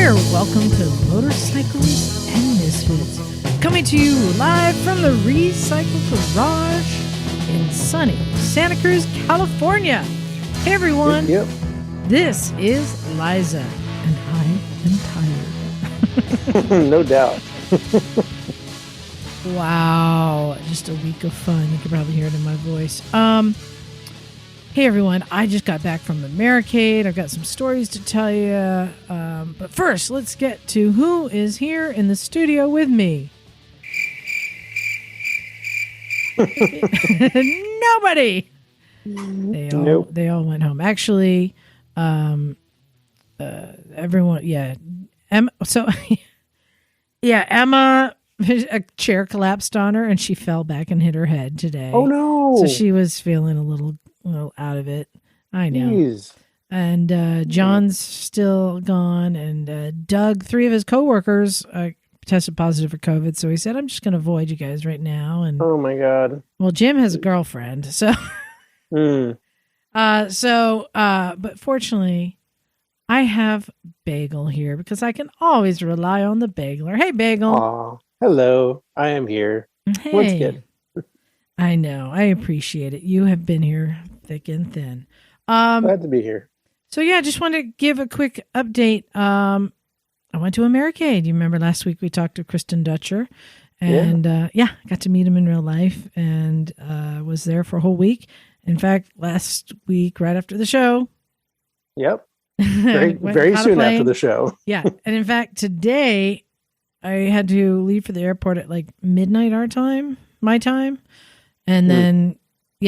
Welcome to Motorcycles and Misfits, coming to you live from the Recycle Garage in sunny Santa Cruz, California. Hey everyone, Yep. This is Liza, and I am tired. No doubt. Wow, just a week of fun. You can probably hear it in my voice. Hey everyone, I just got back from Americade. I've got some stories to tell you. But first, let's get to who is here in the studio with me. Nobody. They all went home. Actually, everyone, Emma. So, Emma, a chair collapsed on her and she fell back and hit her head today. Oh no! So she was feeling a little out of it. I know. Jeez. And John's still gone, and Doug, 3 of his coworkers tested positive for COVID. So he said, "I'm just going to avoid you guys right now." And oh my god. Well, Jim has a girlfriend, so. But fortunately, I have Bagel here because I can always rely on the Bagler. Hey, Bagel. Aw, hello. I am here. Hey. Once again. I know. I appreciate it. You have been here thick and thin. Glad to be here. So yeah, just want to give a quick update. I went to Americade. You remember last week we talked to Kristen Dutcher, and got to meet him in real life, and was there for a whole week. In fact, last week, right after the show. Yep. Very soon after the show. Yeah. And in fact, today I had to leave for the airport at like midnight my time. And then,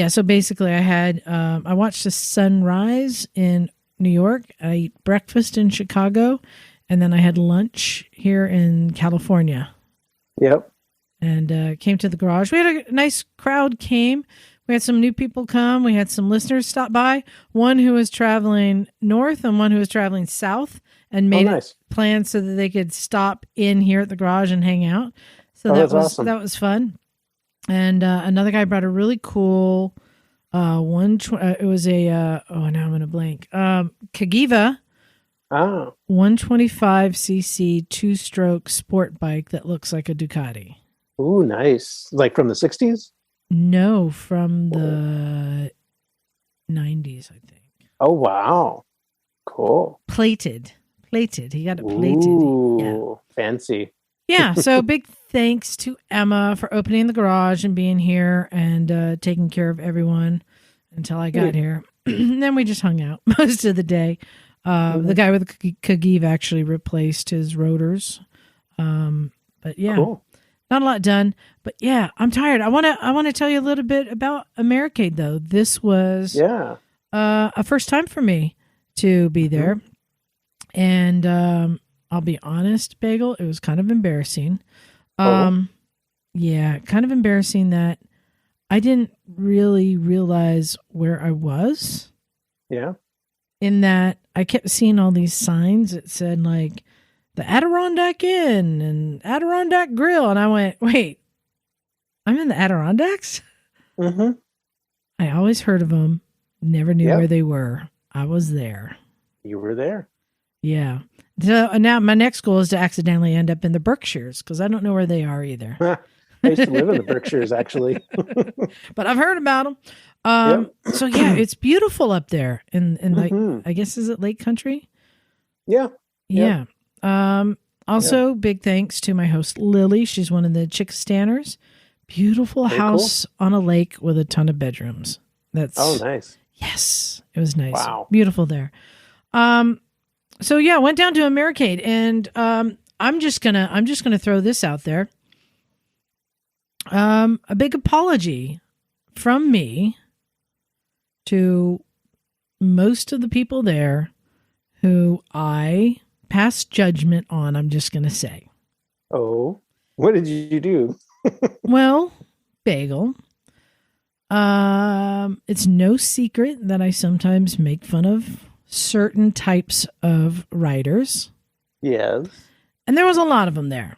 so basically I watched the sunrise in New York. I ate breakfast in Chicago, and then I had lunch here in California. Yep. And came to the garage. We had a nice crowd came. We had some new people come. We had some listeners stop by. One who was traveling north and one who was traveling south, and made plans so that they could stop in here at the garage and hang out. So awesome. That was fun. And another guy brought a really cool it was a now I'm going to blank. Kagiva 125cc 2-stroke sport bike that looks like a Ducati. Ooh, nice. Like from the 60s? No, from the 90s, I think. Oh, wow. Cool. Plated. He got it plated. Ooh, fancy. Yeah, so big thanks to Emma for opening the garage and being here and taking care of everyone until I got here. And then we just hung out most of the day. The guy with the Kagiv actually replaced his rotors. But yeah, cool. Not a lot done. But yeah, I'm tired. I want to tell you a little bit about Americade, though. This was a first time for me to be there. And I'll be honest, Bagel, it was kind of embarrassing. Yeah, kind of embarrassing that I didn't really realize where I was. Yeah. In that I kept seeing all these signs that said like the Adirondack Inn and Adirondack Grill. And I went, wait, I'm in the Adirondacks? Mm-hmm. I always heard of them. Never knew where they were. I was there. You were there. Yeah. So now my next goal is to accidentally end up in the Berkshires because I don't know where they are either. I used to live in the Berkshires, actually. But I've heard about them. So yeah, it's beautiful up there in like, I guess, is it Lake Country? Yeah. Yeah. Also big thanks to my host, Lily. She's one of the chick stanners. Beautiful house on a lake with a ton of bedrooms. That's nice. Yes. It was nice. Wow. Beautiful there. So yeah, went down to Americade, and I'm just gonna throw this out there. A big apology from me to most of the people there who I passed judgment on. I'm just gonna say. Oh, what did you do? Well, Bagel. It's no secret that I sometimes make fun of certain types of riders. Yes. And there was a lot of them there.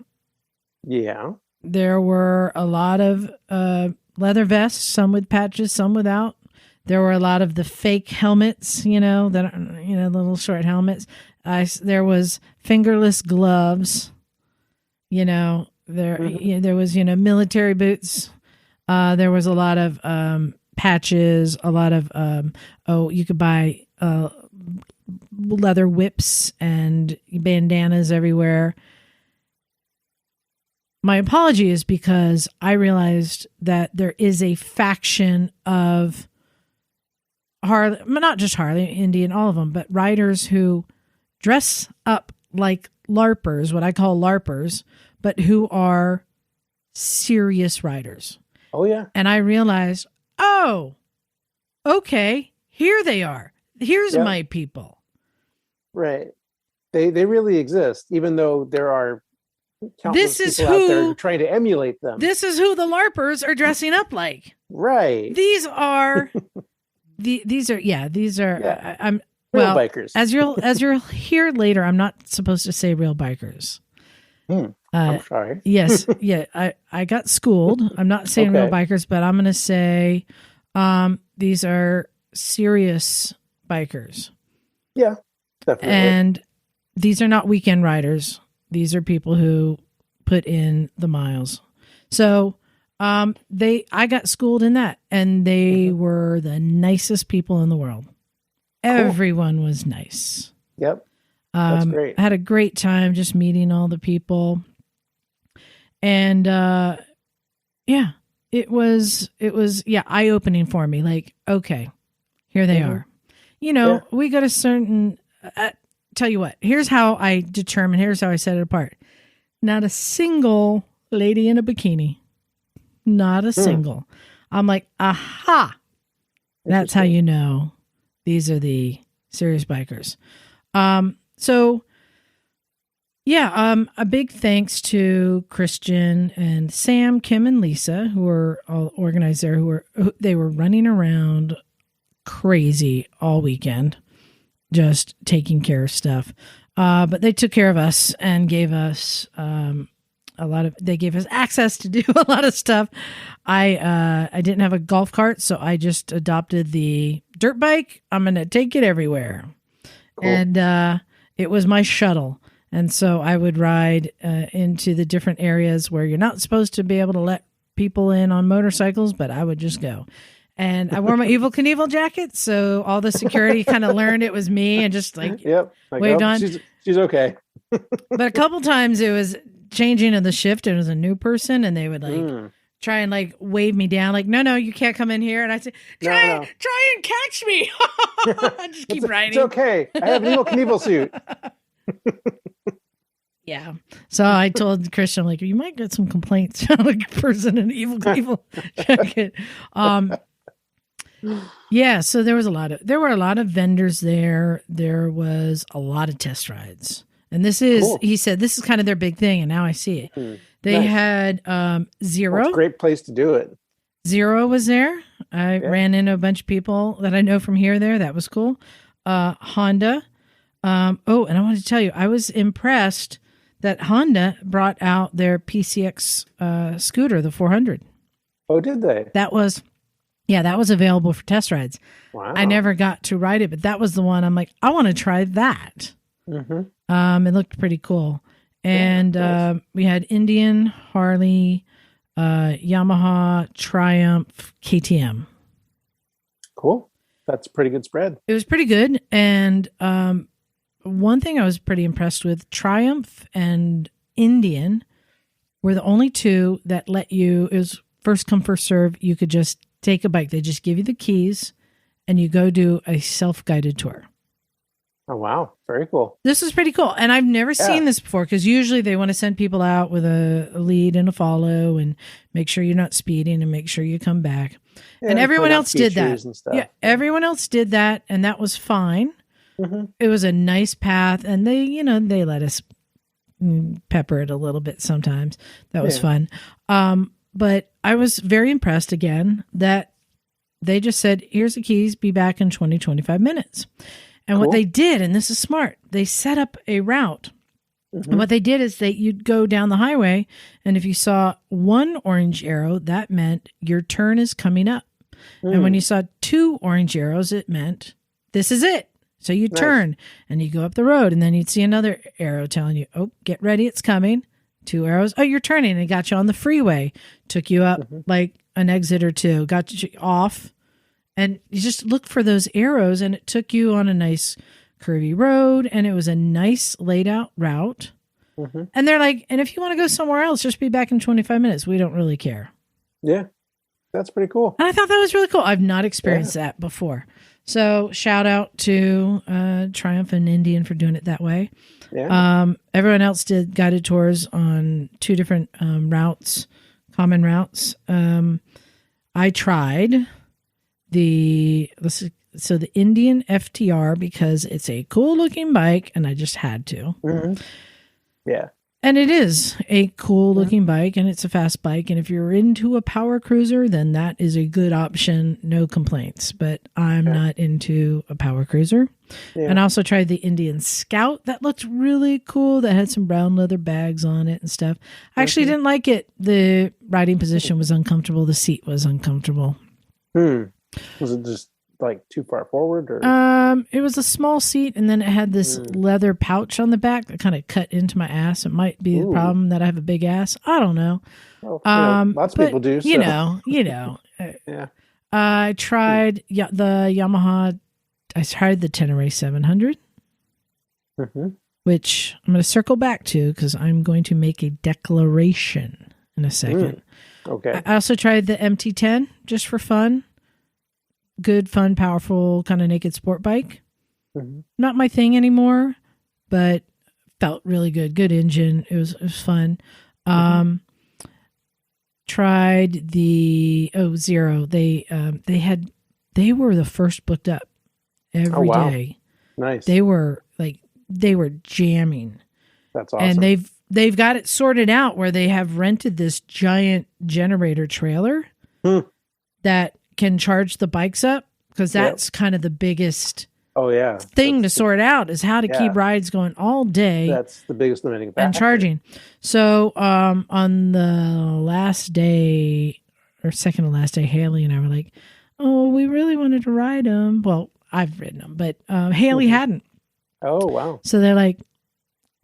Yeah. There were a lot of leather vests, some with patches, some without. There were a lot of the fake helmets, that little short helmets. There was fingerless gloves. There was military boots. There was a lot of patches. A lot of you could buy leather whips and bandanas everywhere. My apology is because I realized that there is a faction of Harley, not just Harley, Indian, all of them, but riders who dress up like LARPers, what I call LARPers, but who are serious riders. Oh, yeah. And I realized, okay, here they are. Here's my people. Right. They really exist, even though there are countless people out there trying to emulate them. This is who the LARPers are dressing up like. Right. These are these are I'm real bikers. As you'll hear later, I'm not supposed to say real bikers. I'm sorry. Yes, I got schooled. I'm not saying real bikers, but I'm going to say these are serious bikers. Yeah, definitely. And these are not weekend riders. These are people who put in the miles. So I got schooled in that, and they were the nicest people in the world. Cool. Everyone was nice. Yep. That's great. I had a great time just meeting all the people. And it was eye-opening for me. Like, okay, here they are. We got a certain tell you what, here's how I set it apart. Not a single lady in a bikini. Not a single. I'm like, aha. That's how you know these are the serious bikers. A big thanks to Christian and Sam, Kim, and Lisa, who were all organized there. They were running around crazy all weekend, just taking care of stuff. But they took care of us and gave us they gave us access to do a lot of stuff. I didn't have a golf cart, so I just adopted the dirt bike. I'm going to take it everywhere. Cool. And it was my shuttle. And so I would ride into the different areas where you're not supposed to be able to let people in on motorcycles, but I would just go. And I wore my Evel Knievel jacket, so all the security kind of learned it was me and just waved on. She's okay. But a couple times it was changing of the shift, and it was a new person, and they would try and wave me down, no, you can't come in here. And I'd say, try and catch me. I just keep riding. It's okay. I have an Evel Knievel suit. Yeah. So I told Christian, you might get some complaints from a person in Evel Knievel jacket. So there were a lot of vendors there. There was a lot of test rides. And this is, cool. He said, this is kind of their big thing. And now I see it. They had Zero. That's a great place to do it. Zero was there. I ran into a bunch of people that I know from here there. That was cool. Honda. And I wanted to tell you, I was impressed that Honda brought out their PCX scooter, the 400. Oh, did they? That was available for test rides. Wow. I never got to ride it, but that was the one I'm like, I want to try that. Mm-hmm. It looked pretty cool. And nice. We had Indian, Harley, Yamaha, Triumph, KTM. Cool. That's a pretty good spread. It was pretty good. And one thing I was pretty impressed with, Triumph and Indian were the only two that let you, it was first come, first serve. You could just take a bike. They just give you the keys and you go do a self-guided tour. Oh, wow. Very cool. This is pretty cool. And I've never seen this before because usually they want to send people out with a lead and a follow and make sure you're not speeding and make sure you come back. And everyone else did that. Yeah, everyone else did that. And that was fine. Mm-hmm. It was a nice path. And they let us pepper it a little bit sometimes. That was fun. But I was very impressed again that they just said, here's the keys, be back in 20, 25 minutes. And what they did, and this is smart, they set up a route. Mm-hmm. And what they did is you'd go down the highway, and if you saw one orange arrow, that meant your turn is coming up. And when you saw 2 orange arrows, it meant this is it. So you turn and you go up the road, and then you'd see another arrow telling you, oh, get ready, it's coming. 2 arrows. Oh, you're turning. It got you on the freeway, took you up like an exit or 2, got you off. And you just looked for those arrows, and it took you on a nice curvy road, and it was a nice laid out route. And they're like, and if you want to go somewhere else, just be back in 25 minutes. We don't really care. Yeah, that's pretty cool. And I thought that was really cool. I've not experienced that before. So shout out to Triumph and Indian for doing it that way. Yeah. Everyone else did guided tours on 2 different routes, common routes. I tried the Indian FTR because it's a cool looking bike, and I just had to. Yeah. And it is a cool looking bike, and it's a fast bike. And if you're into a power cruiser, then that is a good option. No complaints. But I'm not into a power cruiser. Yeah. And I also tried the Indian Scout. That looked really cool. That had some brown leather bags on it and stuff. I actually didn't like it. The riding position was uncomfortable. The seat was uncomfortable. Was it just like too far forward, or it was a small seat, and then it had this leather pouch on the back that kind of cut into my ass. It might be the problem that I have a big ass. I don't know. Lots of people do. So. You know. Yeah. I tried the Yamaha. I tried the Tenere 700, which I'm going to circle back to because I'm going to make a declaration in a second. Okay. I also tried the MT10 just for fun. Good, fun, powerful, kind of naked sport bike. Not my thing anymore, but felt really good. Good engine. It was fun. Tried the Zero. They were the first booked up every day. Nice. They were jamming. That's awesome. And they've got it sorted out where they have rented this giant generator trailer that can charge the bikes up, because that's kind of the biggest thing to sort out is how to keep rides going all day. That's the biggest limiting factor. And charging. So on the last day or second to last day, Haley and I were like, oh, we really wanted to ride them. Well, I've ridden them, but Haley hadn't. Oh, wow. So they're like,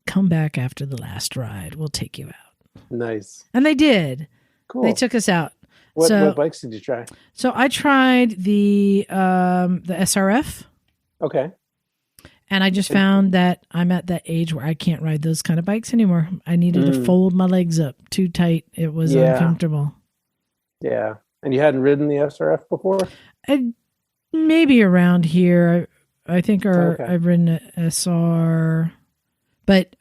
come back after the last ride. We'll take you out. Nice. And they did. Cool. They took us out. What bikes did you try? So I tried the SRF. Okay. And I just found that I'm at that age where I can't ride those kind of bikes anymore. I needed to fold my legs up too tight. It was uncomfortable. Yeah. And you hadn't ridden the SRF before? Maybe around here. I think I've ridden a SR. But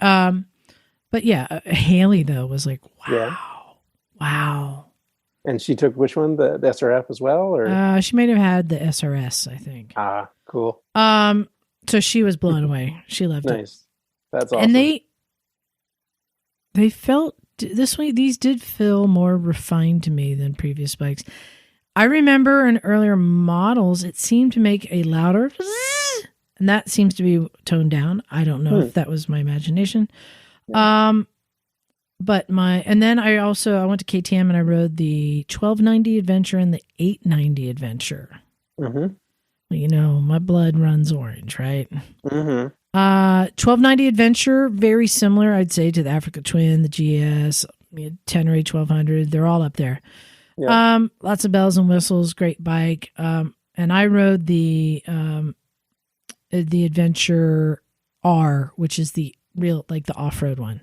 yeah, Haley though was like, wow. And she took which one? The SRF as well, or she might have had the SRS, I think. Ah, cool. So she was blown away. She loved it. Nice. That's awesome. And they felt this way. These did feel more refined to me than previous bikes. I remember in earlier models, it seemed to make a louder, and that seems to be toned down. I don't know if that was my imagination. Yeah. And then I went to KTM and I rode the 1290 Adventure and the 890 Adventure. Well, my blood runs orange, right? 1290 Adventure, very similar, I'd say, to the Africa Twin, the GS, Tenere 1200. They're all up there. Yeah. Lots of bells and whistles, great bike. And I rode the Adventure R, which is the real, like the off-road one.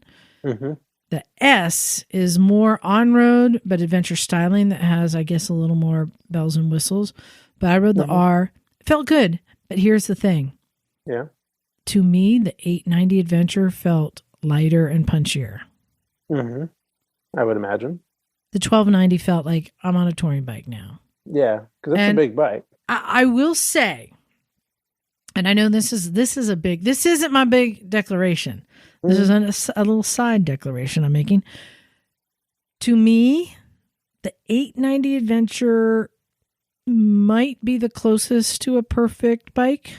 The S is more on-road, but adventure styling that has, I guess, a little more bells and whistles. But I rode the R. It felt good. But here's the thing. Yeah. To me, the 890 Adventure felt lighter and punchier. I would imagine. The 1290 felt like I'm on a touring bike now. Yeah, because it's a big bike. I will say, and I know this isn't my big declaration. This is a little side declaration I'm making. To me, the 890 Adventure might be the closest to a perfect bike.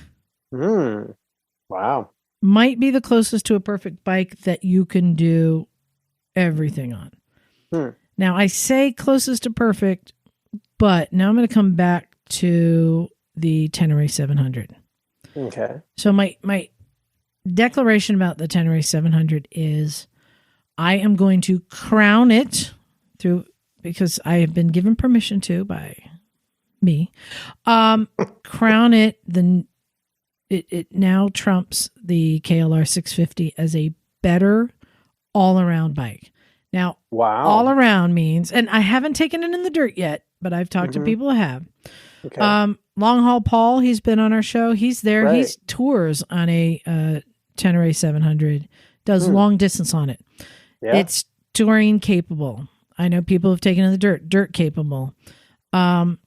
Wow. Might be the closest to a perfect bike that you can do everything on. Now, I say closest to perfect, But now I'm going to come back to the Tenere 700. Okay. So my declaration about the Tenere 700 is I am going to crown it because I have been given permission to by me. Crown it. It now trumps the KLR 650 as a better all-around bike. Now, wow. All around means, and I haven't taken it in the dirt yet, but I've talked to people who have. Okay. Long Haul Paul, he's been on our show. He's there. Right. He tours on a Tenere 700, does long distance on it. Yeah. It's touring capable. I know people have taken in the dirt capable. But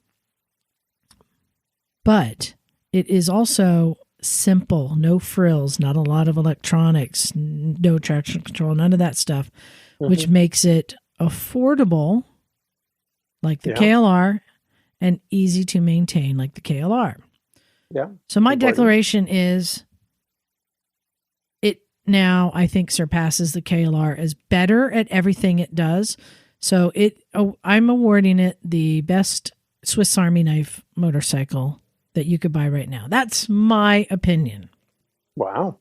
it is also simple, no frills, not a lot of electronics, no traction control, none of that stuff, which makes it affordable, like the KLR, and easy to maintain, like the KLR. Yeah. So my declaration is it now, I think, surpasses the KLR as better at everything it does. So I'm awarding it the best Swiss Army knife motorcycle that you could buy right now. That's my opinion. Wow.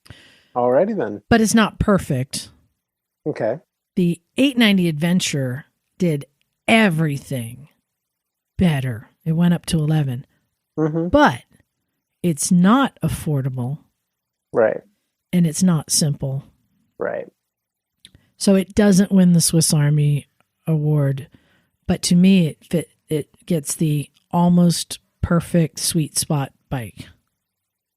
Alrighty then. But it's not perfect. Okay. The 890 Adventure did everything better. It went up to 11. But it's not affordable. Right. And it's not simple. Right. So it doesn't win the Swiss Army award. But to me, it gets the almost perfect sweet spot bike.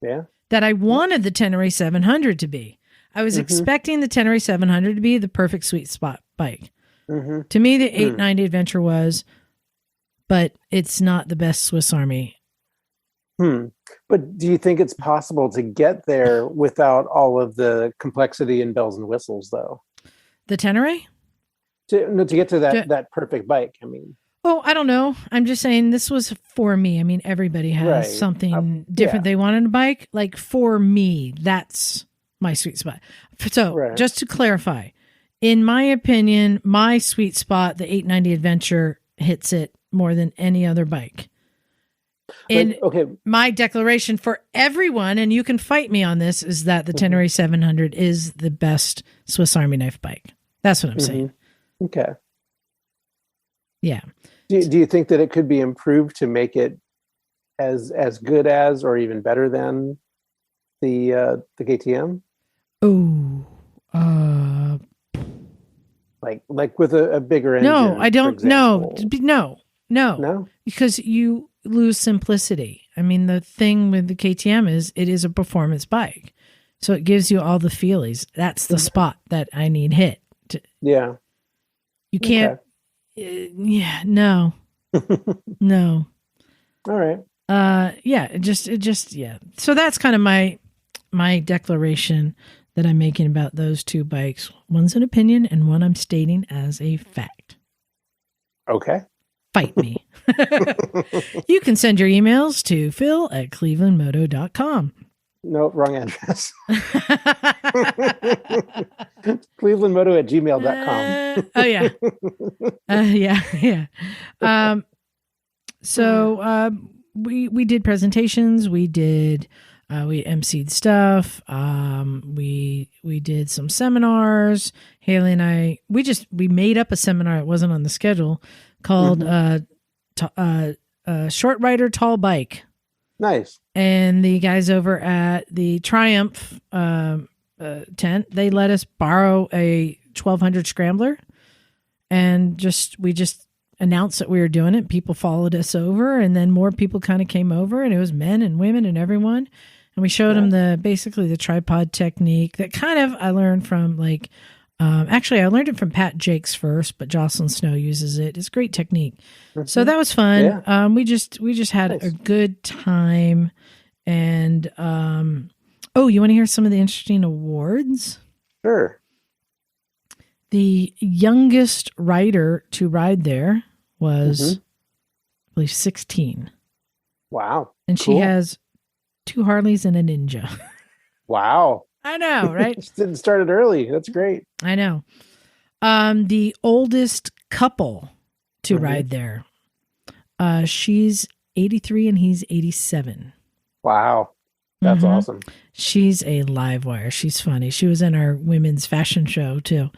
Yeah. That I wanted the Tenere 700 to be. I was expecting the Tenere 700 to be the perfect sweet spot bike. To me, the 890 Adventure was, but it's not the best Swiss Army. But do you think it's possible to get there without all of the complexity and bells and whistles, though? The Tenere? To get to that perfect bike, I mean. Oh, I don't know. I'm just saying this was for me. I mean, everybody has something different they want in a bike. Like for me, that's my sweet spot. So just to clarify, in my opinion, my sweet spot, the 890 Adventure, hits it more than any other bike. And my declaration for everyone, and you can fight me on this, is that the Tenere 700 is the best Swiss Army knife bike. That's what I'm saying. Okay. Yeah. Do you think that it could be improved to make it as good as or even better than the KTM? Oh, like with a bigger engine. No, I don't. No, because you lose simplicity. I mean, the thing with the KTM is it is a performance bike, so it gives you all the feelies. That's the spot that I need hit. Yeah, you can't. No. No. All right. It just. So that's kind of my declaration that I'm making about those two bikes. One's an opinion and one I'm stating as a fact. Okay. Fight me. You can send your emails to phil@clevelandmoto.com. No, wrong address. clevelandmoto@gmail.com. Oh, yeah. Yeah. So we did presentations. We emceed stuff. We did some seminars. Haley and I, we made up a seminar. It wasn't on the schedule, called Short Rider Tall Bike. Nice. And the guys over at the Triumph tent, they let us borrow a 1200 Scrambler, and we just announced that we were doing it. People followed us over, and then more people kind of came over, and it was men and women and everyone. And we showed them basically the tripod technique that kind of I learned from actually I learned it from Pat Jakes first, but Jocelyn Snow uses it. It's great technique. So that was fun. Yeah. We just had a good time. And you want to hear some of the interesting awards? Sure. The youngest rider to ride there was, I believe, 16. Wow. And she has 2 Harleys and a Ninja. Wow. I know, right? Didn't start it early. That's great. I know. The oldest couple to ride there She's 83 and he's 87. Wow. That's awesome. She's a live wire. She's funny. She was in our women's fashion show too.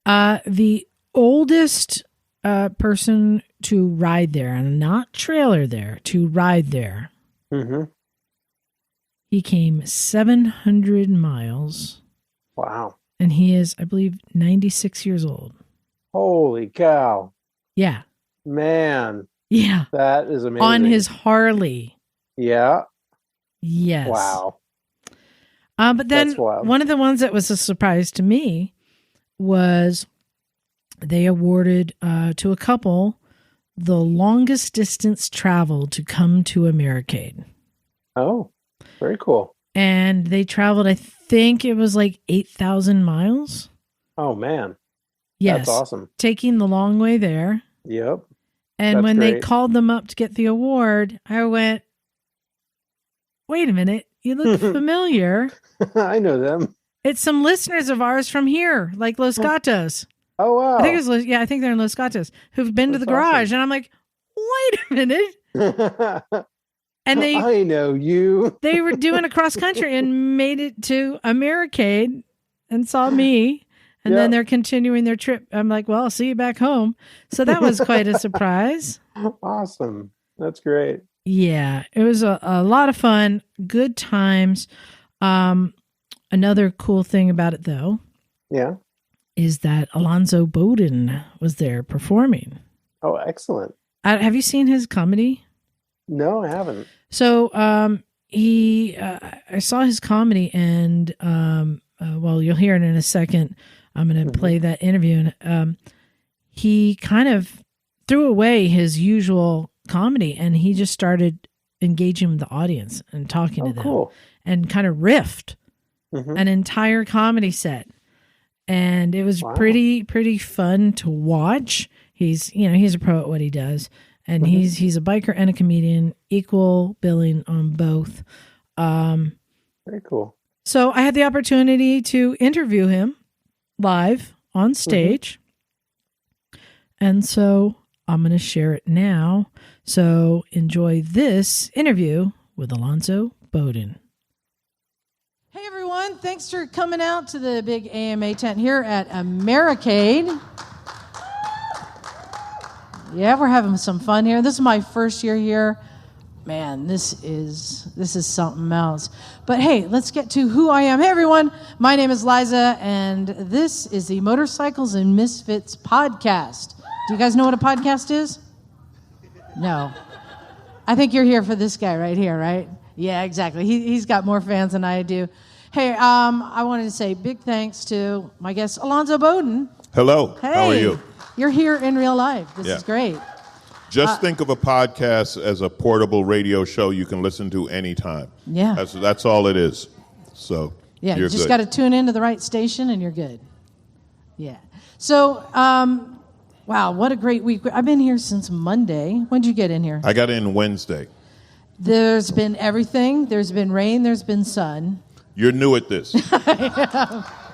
The oldest person to ride there, and not trailer there, to ride there. He came 700 miles. Wow. And he is, I believe, 96 years old. Holy cow. Yeah. Man. Yeah. That is amazing. On his Harley. Yeah. Yes. Wow. But then one of the ones that was a surprise to me was they awarded to a couple the longest distance traveled to come to Americade. Oh, very cool. And they traveled, I think it was like 8,000 miles. Oh, man. Yes. That's awesome. Taking the long way there. Yep. And when they called them up to get the award, I went, wait a minute, you look familiar. I know them. It's some listeners of ours from here, like Los Gatos. Oh, wow. I think I think they're in Los Gatos, who've been to the garage. And I'm like, wait a minute. And I know you. They were doing a cross country and made it to Americade and saw me. And then they're continuing their trip. I'm like, well, I'll see you back home. So that was quite a surprise. Awesome. That's great. Yeah, it was a lot of fun. Good times. Another cool thing about it, though, is that Alonzo Bodden was there performing. Oh, excellent. Have you seen his comedy? No, I haven't. So I saw his comedy, and well, you'll hear it in a second. I'm going to play that interview, and he kind of threw away his usual comedy, and he just started engaging with the audience and talking to them, and kind of riffed an entire comedy set, and it was pretty fun to watch. He's a pro at what he does, and he's a biker and a comedian, equal billing on both. Very cool. So I had the opportunity to interview him live on stage, and so I'm going to share it now. So enjoy this interview with Alonzo Bodden. Hey everyone, thanks for coming out to the big AMA tent here at Americade. Yeah, we're having some fun here. This is my first year here. Man, this is something else. But hey, let's get to who I am. Hey everyone, my name is Liza, and this is the Motorcycles and Misfits podcast. Do you guys know what a podcast is? No. I think you're here for this guy right here, right? Yeah, exactly. He's got more fans than I do. Hey, I wanted to say big thanks to my guest, Alonzo Bodden. Hello. Hey, how are you? You're here in real life. This is great. Just think of a podcast as a portable radio show you can listen to anytime. Yeah. That's all it is. So yeah, you just got to tune into the right station and you're good. Yeah. So, wow, what a great week. I've been here since Monday. When did you get in here? I got in Wednesday. There's been everything. There's been rain. There's been sun. You're new at this.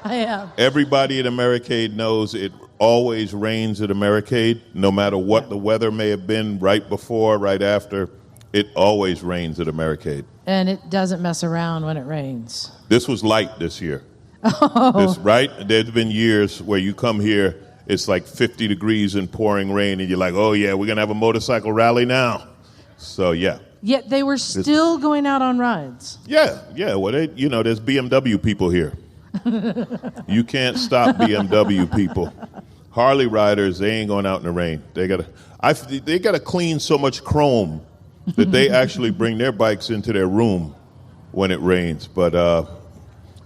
I am. Everybody at Americade knows it always rains at Americade, no matter what the weather may have been right before, right after. It always rains at Americade. And it doesn't mess around when it rains. This was light this year. Oh. Right? There's been years where you come here, it's like 50 degrees and pouring rain, and you're like, oh, yeah, we're going to have a motorcycle rally now. So, yeah. Yet they were still going out on rides. Yeah. Well, there's BMW people here. You can't stop BMW people. Harley riders, they ain't going out in the rain. They gotta clean so much chrome that they actually bring their bikes into their room when it rains. But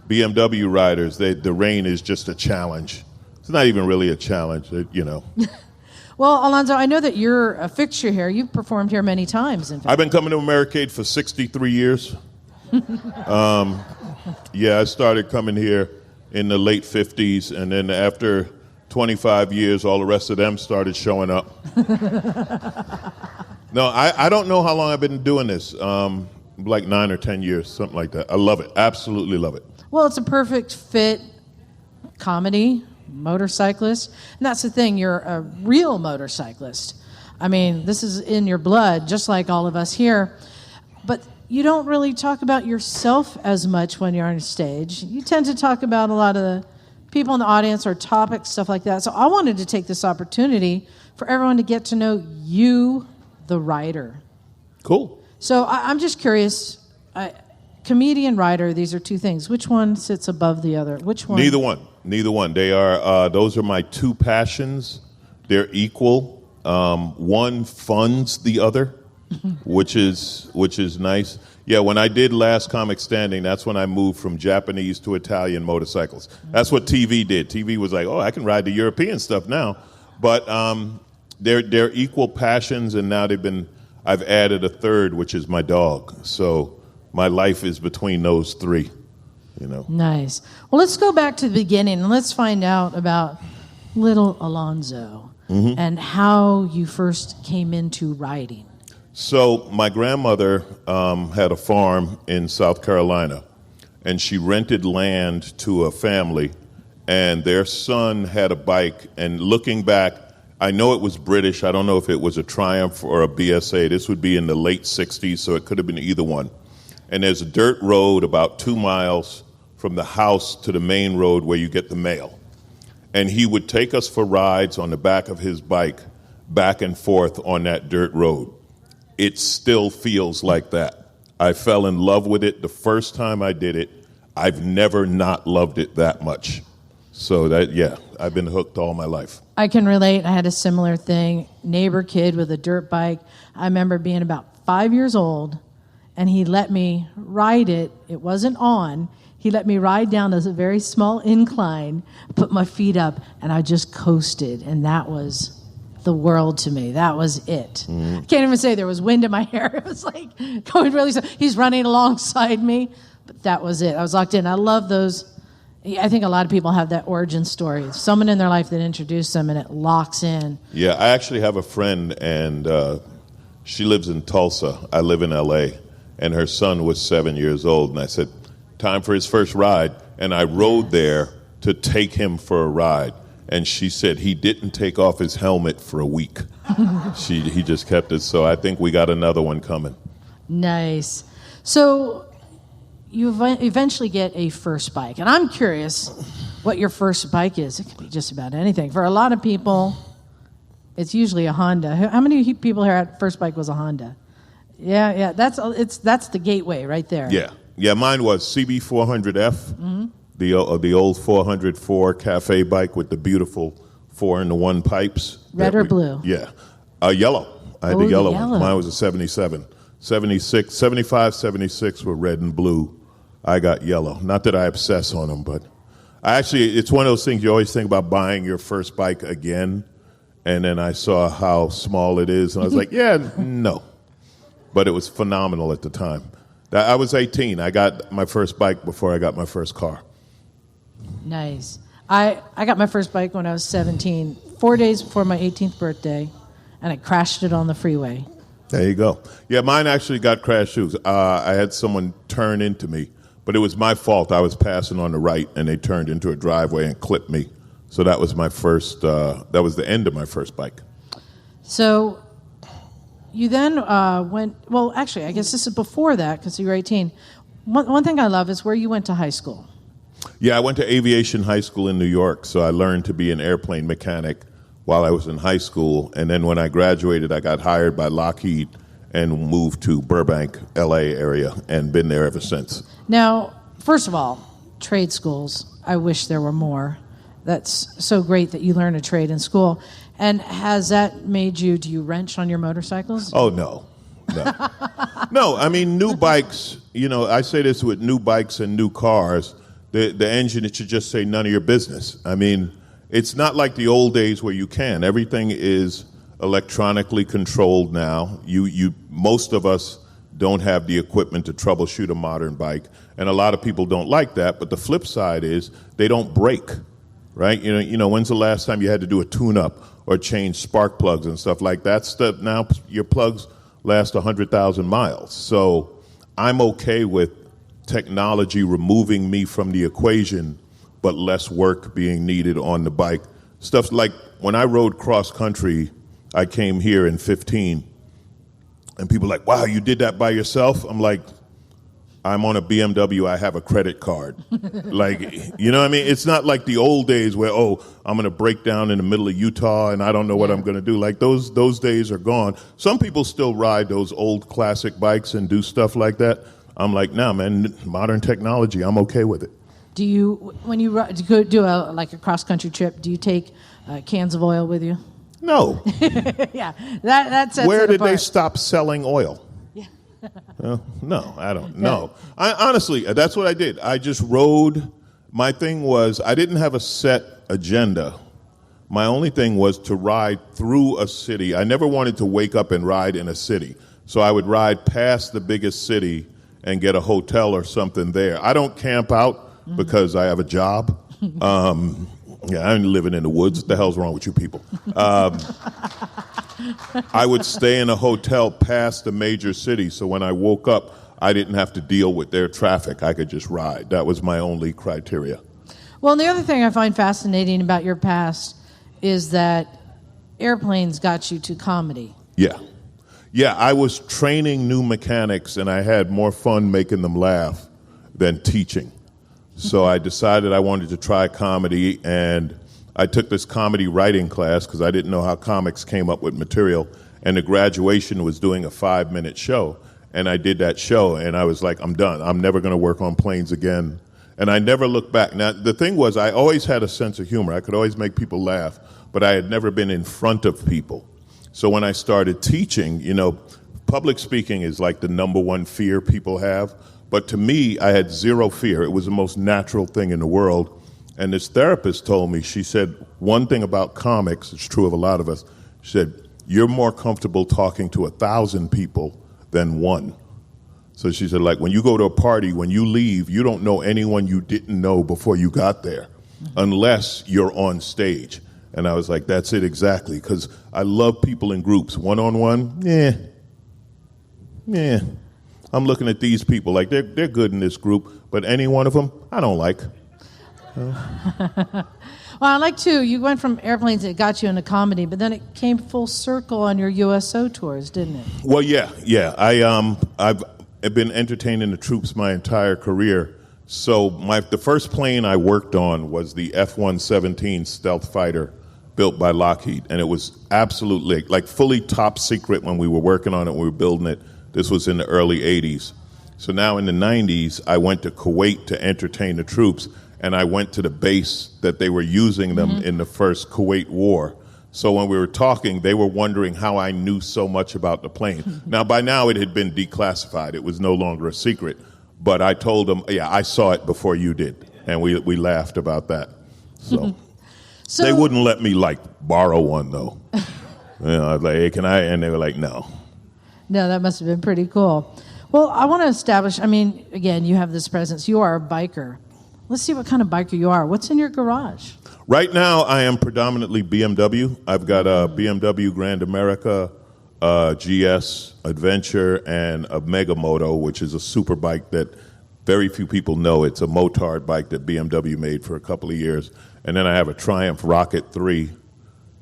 BMW riders, the rain is just a challenge. It's not even really a challenge, Well, Alonzo, I know that you're a fixture here. You've performed here many times. In fact. I've been coming to Americade for 63 years. I started coming here in the late 50s, and then after 25 years, all the rest of them started showing up. No, I don't know how long I've been doing this, like 9 or 10 years, something like that. I love it, absolutely love it. Well, it's a perfect fit comedy, motorcyclist. And that's the thing, you're a real motorcyclist. I mean, this is in your blood, just like all of us here. But you don't really talk about yourself as much when you're on stage. You tend to talk about a lot of the people in the audience or topics, stuff like that. So I wanted to take this opportunity for everyone to get to know you, the writer. Cool. So I'm just curious, comedian, writer, these are two things. Which one sits above the other? Which one? Neither one. They are. Those are my two passions. They're equal. One funds the other, which is nice. Yeah, when I did Last Comic Standing, that's when I moved from Japanese to Italian motorcycles. That's what TV did. TV was like, oh, I can ride the European stuff now. But they're equal passions, and now I've added a third, which is my dog. So my life is between those three, Nice. Well, let's go back to the beginning, and let's find out about little Alonzo and how you first came into riding. So my grandmother had a farm in South Carolina, and she rented land to a family, and their son had a bike. And looking back, I know it was British. I don't know if it was a Triumph or a BSA. This would be in the late 60s, so it could have been either one. And there's a dirt road about 2 miles from the house to the main road where you get the mail. And he would take us for rides on the back of his bike back and forth on that dirt road. It still feels like that. I fell in love with it the first time I did it. I've never not loved it that much. So I've been hooked all my life. I can relate. I had a similar thing. Neighbor kid with a dirt bike. I remember being about 5 years old, and he let me ride it. It wasn't on. He let me ride down a very small incline, put my feet up, and I just coasted. And that was the world to me. That was it. I can't even say there was wind in my hair. It was like going really slow. He's running alongside me, but that was it. I was locked in. I love those. I think a lot of people have that origin story. Someone in their life that introduced them, and it locks in. Yeah, I actually have a friend, and she lives in Tulsa. I live in L.A., and her son was 7 years old, and I said, time for his first ride, and I rode there to take him for a ride. And she said he didn't take off his helmet for a week. He just kept it. So I think we got another one coming. Nice. So you eventually get a first bike. And I'm curious what your first bike is. It could be just about anything. For a lot of people, it's usually a Honda. How many people here at first bike was a Honda? Yeah. That's the gateway right there. Yeah, mine was CB400F, the old 404 cafe bike with the beautiful 4-in-1 pipes. Red or blue? Yeah. Yellow. I had the yellow one. Mine was a 77. 76, 75, 76 were red and blue. I got yellow. Not that I obsess on them, but it's one of those things you always think about buying your first bike again. And then I saw how small it is, and I was like, no. But it was phenomenal at the time. I was 18. I got my first bike before I got my first car. Nice. I got my first bike when I was 17, 4 days before my 18th birthday, and I crashed it on the freeway. There you go. Yeah, mine actually got crash shoes. I had someone turn into me, but it was my fault. I was passing on the right, and they turned into a driveway and clipped me. So that was my first, that was the end of my first bike. So you then well, actually, I guess this is before that because you were 18. One thing I love is where you went to high school. Yeah, I went to aviation high school in New York, so I learned to be an airplane mechanic while I was in high school. And then when I graduated, I got hired by Lockheed and moved to Burbank, L.A. area, and been there ever since. Now, first of all, trade schools, I wish there were more. That's so great that you learn a trade in school. And has that made you, do you wrench on your motorcycles? Oh, no. No, I mean, new bikes, I say this with new bikes and new cars, the engine, it should just say none of your business. I mean, it's not like the old days where you can. Everything is electronically controlled now. Most of us don't have the equipment to troubleshoot a modern bike, and a lot of people don't like that, but the flip side is they don't break, right? When's the last time you had to do a tune-up or change spark plugs and stuff like that? Now your plugs last 100,000 miles. So I'm okay with technology removing me from the equation, but less work being needed on the bike. Stuff like when I rode cross country I came here in 15, and people are like, wow, you did that by yourself? I'm like, I'm on a BMW, I have a credit card. Like, you know what I mean? It's not like the old days where, oh, I'm going to break down in the middle of Utah and I don't know what I'm going to do. Like, those days are gone. Some people still ride those old classic bikes and do stuff like that. I'm like, nah, man, modern technology, I'm okay with it. Do you, when you do a cross-country trip, do you take cans of oil with you? No. Yeah, that sets Where it did apart. they stop selling oil? No, I don't know. I honestly, that's what I did. I just rode. My thing was, I didn't have a set agenda. My only thing was to ride through a city. I never wanted to wake up and ride in a city. So I would ride past the biggest city and get a hotel or something there. I don't camp out because I have a job. Yeah, I'm living in the woods. What the hell's wrong with you people? I would stay in a hotel past the major city, so when I woke up, I didn't have to deal with their traffic. I could just ride. That was my only criteria. Well, and the other thing I find fascinating about your past is that airplanes got you to comedy. Yeah. Yeah, I was training new mechanics, and I had more fun making them laugh than teaching. So I decided I wanted to try comedy, and I took this comedy writing class because I didn't know how comics came up with material, and the graduation was doing a 5-minute show, and I did that show, and I was like, I'm done. I'm never going to work on planes again, and I never looked back. Now, the thing was, I always had a sense of humor. I could always make people laugh, but I had never been in front of people. So when I started teaching, you know, public speaking is like the number one fear people have. But to me, I had zero fear. It was the most natural thing in the world. And this therapist told me, she said, one thing about comics, it's true of a lot of us, she said, you're more comfortable talking to 1,000 people than one. So she said, like, when you go to a party, when you leave, you don't know anyone you didn't know before you got there, unless you're on stage. And I was like, that's it exactly, because I love people in groups. One-on-one, yeah. I'm looking at these people like they're good in this group, but any one of them I don't like. Well, I like too. You went from airplanes that got you into comedy, but then it came full circle on your USO tours, didn't it? Well, yeah. I've been entertaining the troops my entire career. So the first plane I worked on was the F-117 stealth fighter built by Lockheed, and it was absolutely like fully top secret when we were working on it. We were building it. This was in the early 80s. So now in the 90s, I went to Kuwait to entertain the troops, and I went to the base that they were using them in the first Kuwait war. So when we were talking, they were wondering how I knew so much about the plane. Now, by now, it had been declassified. It was no longer a secret. But I told them, yeah, I saw it before you did. And we laughed about that. So they wouldn't let me, like, borrow one, though. You know, I was like, hey, can I? And they were like, no. No, that must have been pretty cool. Well, I want to establish, I mean, again, you have this presence. You are a biker. Let's see what kind of biker you are. What's in your garage? Right now, I am predominantly BMW. I've got a BMW Grand America, GS Adventure, and a Mega Moto, which is a super bike that very few people know. It's a motard bike that BMW made for a couple of years. And then I have a Triumph Rocket 3,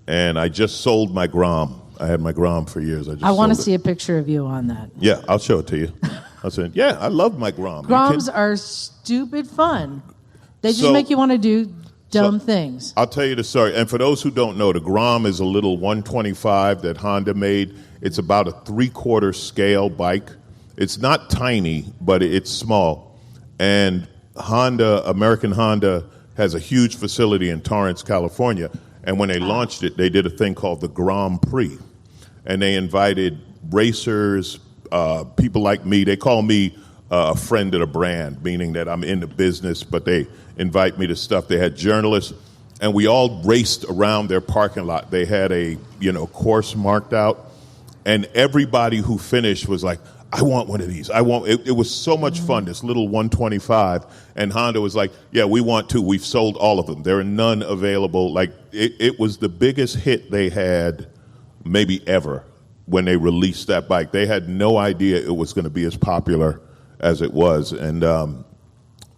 and I just sold my Grom. I had my Grom for years. I want to see a picture of you on that. Yeah, I'll show it to you. I said, yeah, I love my Grom. Groms are stupid fun. They just make you want to do dumb things. I'll tell you the story. And for those who don't know, the Grom is a little 125 that Honda made. It's about a 3/4 scale bike. It's not tiny, but it's small. And American Honda has a huge facility in Torrance, California. And when they launched it, they did a thing called the Grand Prix. And they invited racers, people like me. They call me a friend of the brand, meaning that I'm in the business, but they invite me to stuff. They had journalists, and we all raced around their parking lot. They had a course marked out, and everybody who finished was like, I want one of these. It was so much fun, this little 125. And Honda was like, yeah, we want two. We've sold all of them. There are none available. Like, it was the biggest hit they had maybe ever when they released that bike. They had no idea it was going to be as popular as it was. And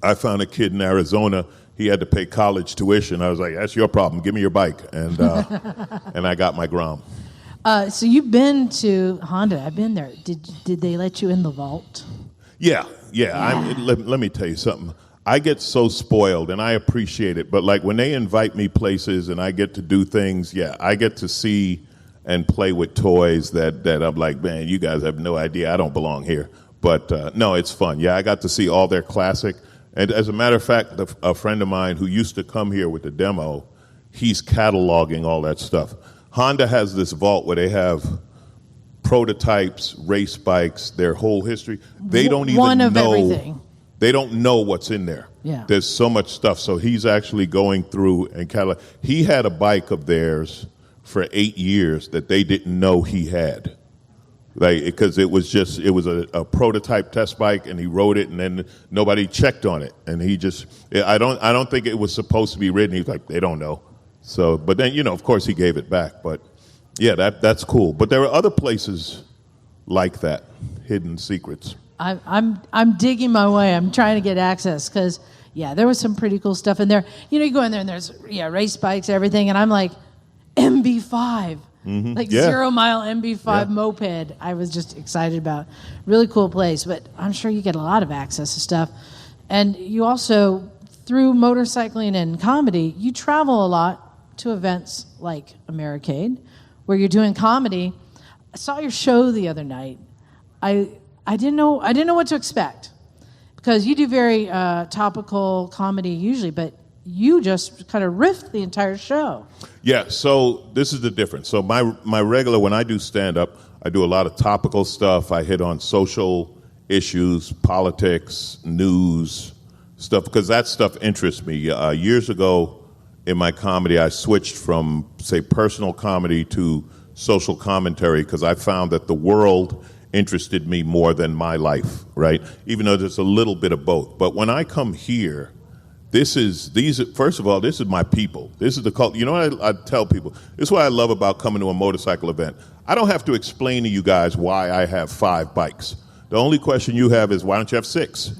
I found a kid in Arizona. He had to pay college tuition. I was like, that's your problem. Give me your bike. And and I got my Grom. So you've been to Honda. I've been there. Did they let you in the vault? Yeah. Let me tell you something. I get so spoiled, and I appreciate it. But like when they invite me places and I get to do things, I get to see and play with toys that I'm like, man, you guys have no idea. I don't belong here. But no, it's fun. Yeah, I got to see all their classic. And as a matter of fact, a friend of mine who used to come here with the demo, he's cataloging all that stuff. Honda has this vault where they have prototypes, race bikes, their whole history. They don't even know. Everything. They don't know what's in there. Yeah. There's so much stuff. So he's actually going through and catalog. He had a bike of theirs for 8 years that they didn't know he had. Like, because it was a prototype test bike, and he rode it, and then nobody checked on it, and I don't think it was supposed to be ridden. He's like, they don't know. So, but then of course he gave it back. But yeah, that's cool. But there are other places like that, hidden secrets. I'm digging my way. I'm trying to get access because there was some pretty cool stuff in there. You go in there and there's race bikes, everything, and I'm like, MB5. Like 0 mile MB5 moped. I was just excited about. Really cool place, but I'm sure you get a lot of access to stuff. And you also, through motorcycling and comedy, you travel a lot to events like Americade, where you're doing comedy. I saw your show the other night. I didn't know what to expect because you do very topical comedy usually, but you just kind of riffed the entire show. Yeah, so this is the difference. So my regular, when I do stand-up, I do a lot of topical stuff. I hit on social issues, politics, news, stuff, because that stuff interests me. Years ago in my comedy, I switched from, say, personal comedy to social commentary because I found that the world interested me more than my life, right? Even though there's a little bit of both. But when I come here, first of all, this is my people. This is the culture. You know what I tell people? This is what I love about coming to a motorcycle event. I don't have to explain to you guys why I have 5 bikes. The only question you have is, why don't you have 6?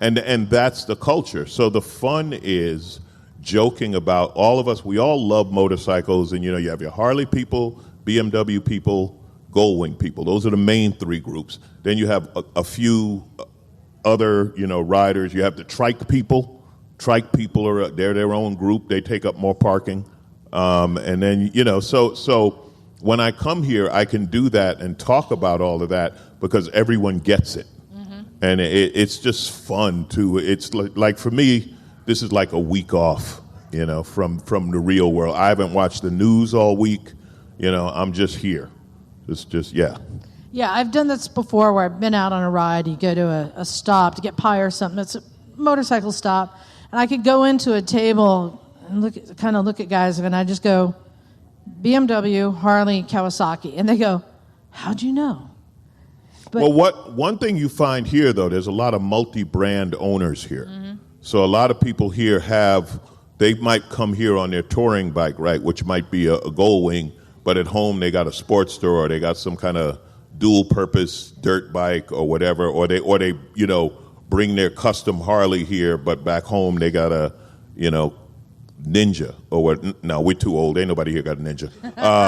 And that's the culture. So the fun is joking about all of us. We all love motorcycles, and you have your Harley people, BMW people, Goldwing people. Those are the main 3 groups. Then you have a few other, riders. You have the trike people. Trike people they're their own group. They take up more parking. And then, so when I come here, I can do that and talk about all of that because everyone gets it. Mm-hmm. And it's just fun too. It's like for me, this is like a week off, from the real world. I haven't watched the news all week. I'm just here. Yeah, I've done this before where I've been out on a ride. You go to a stop to get pie or something. It's a motorcycle stop. And I could go into a table and look at guys, and I just go, BMW, Harley, Kawasaki. And they go, how'd you know? But, one thing you find here, though, there's a lot of multi-brand owners here. Mm-hmm. So a lot of people here they might come here on their touring bike, right, which might be a Goldwing, but at home they got a Sportster or they got some kind of dual-purpose dirt bike or whatever, or they bring their custom Harley here, but back home they got a Ninja or what? No, we're too old. Ain't nobody here got a Ninja.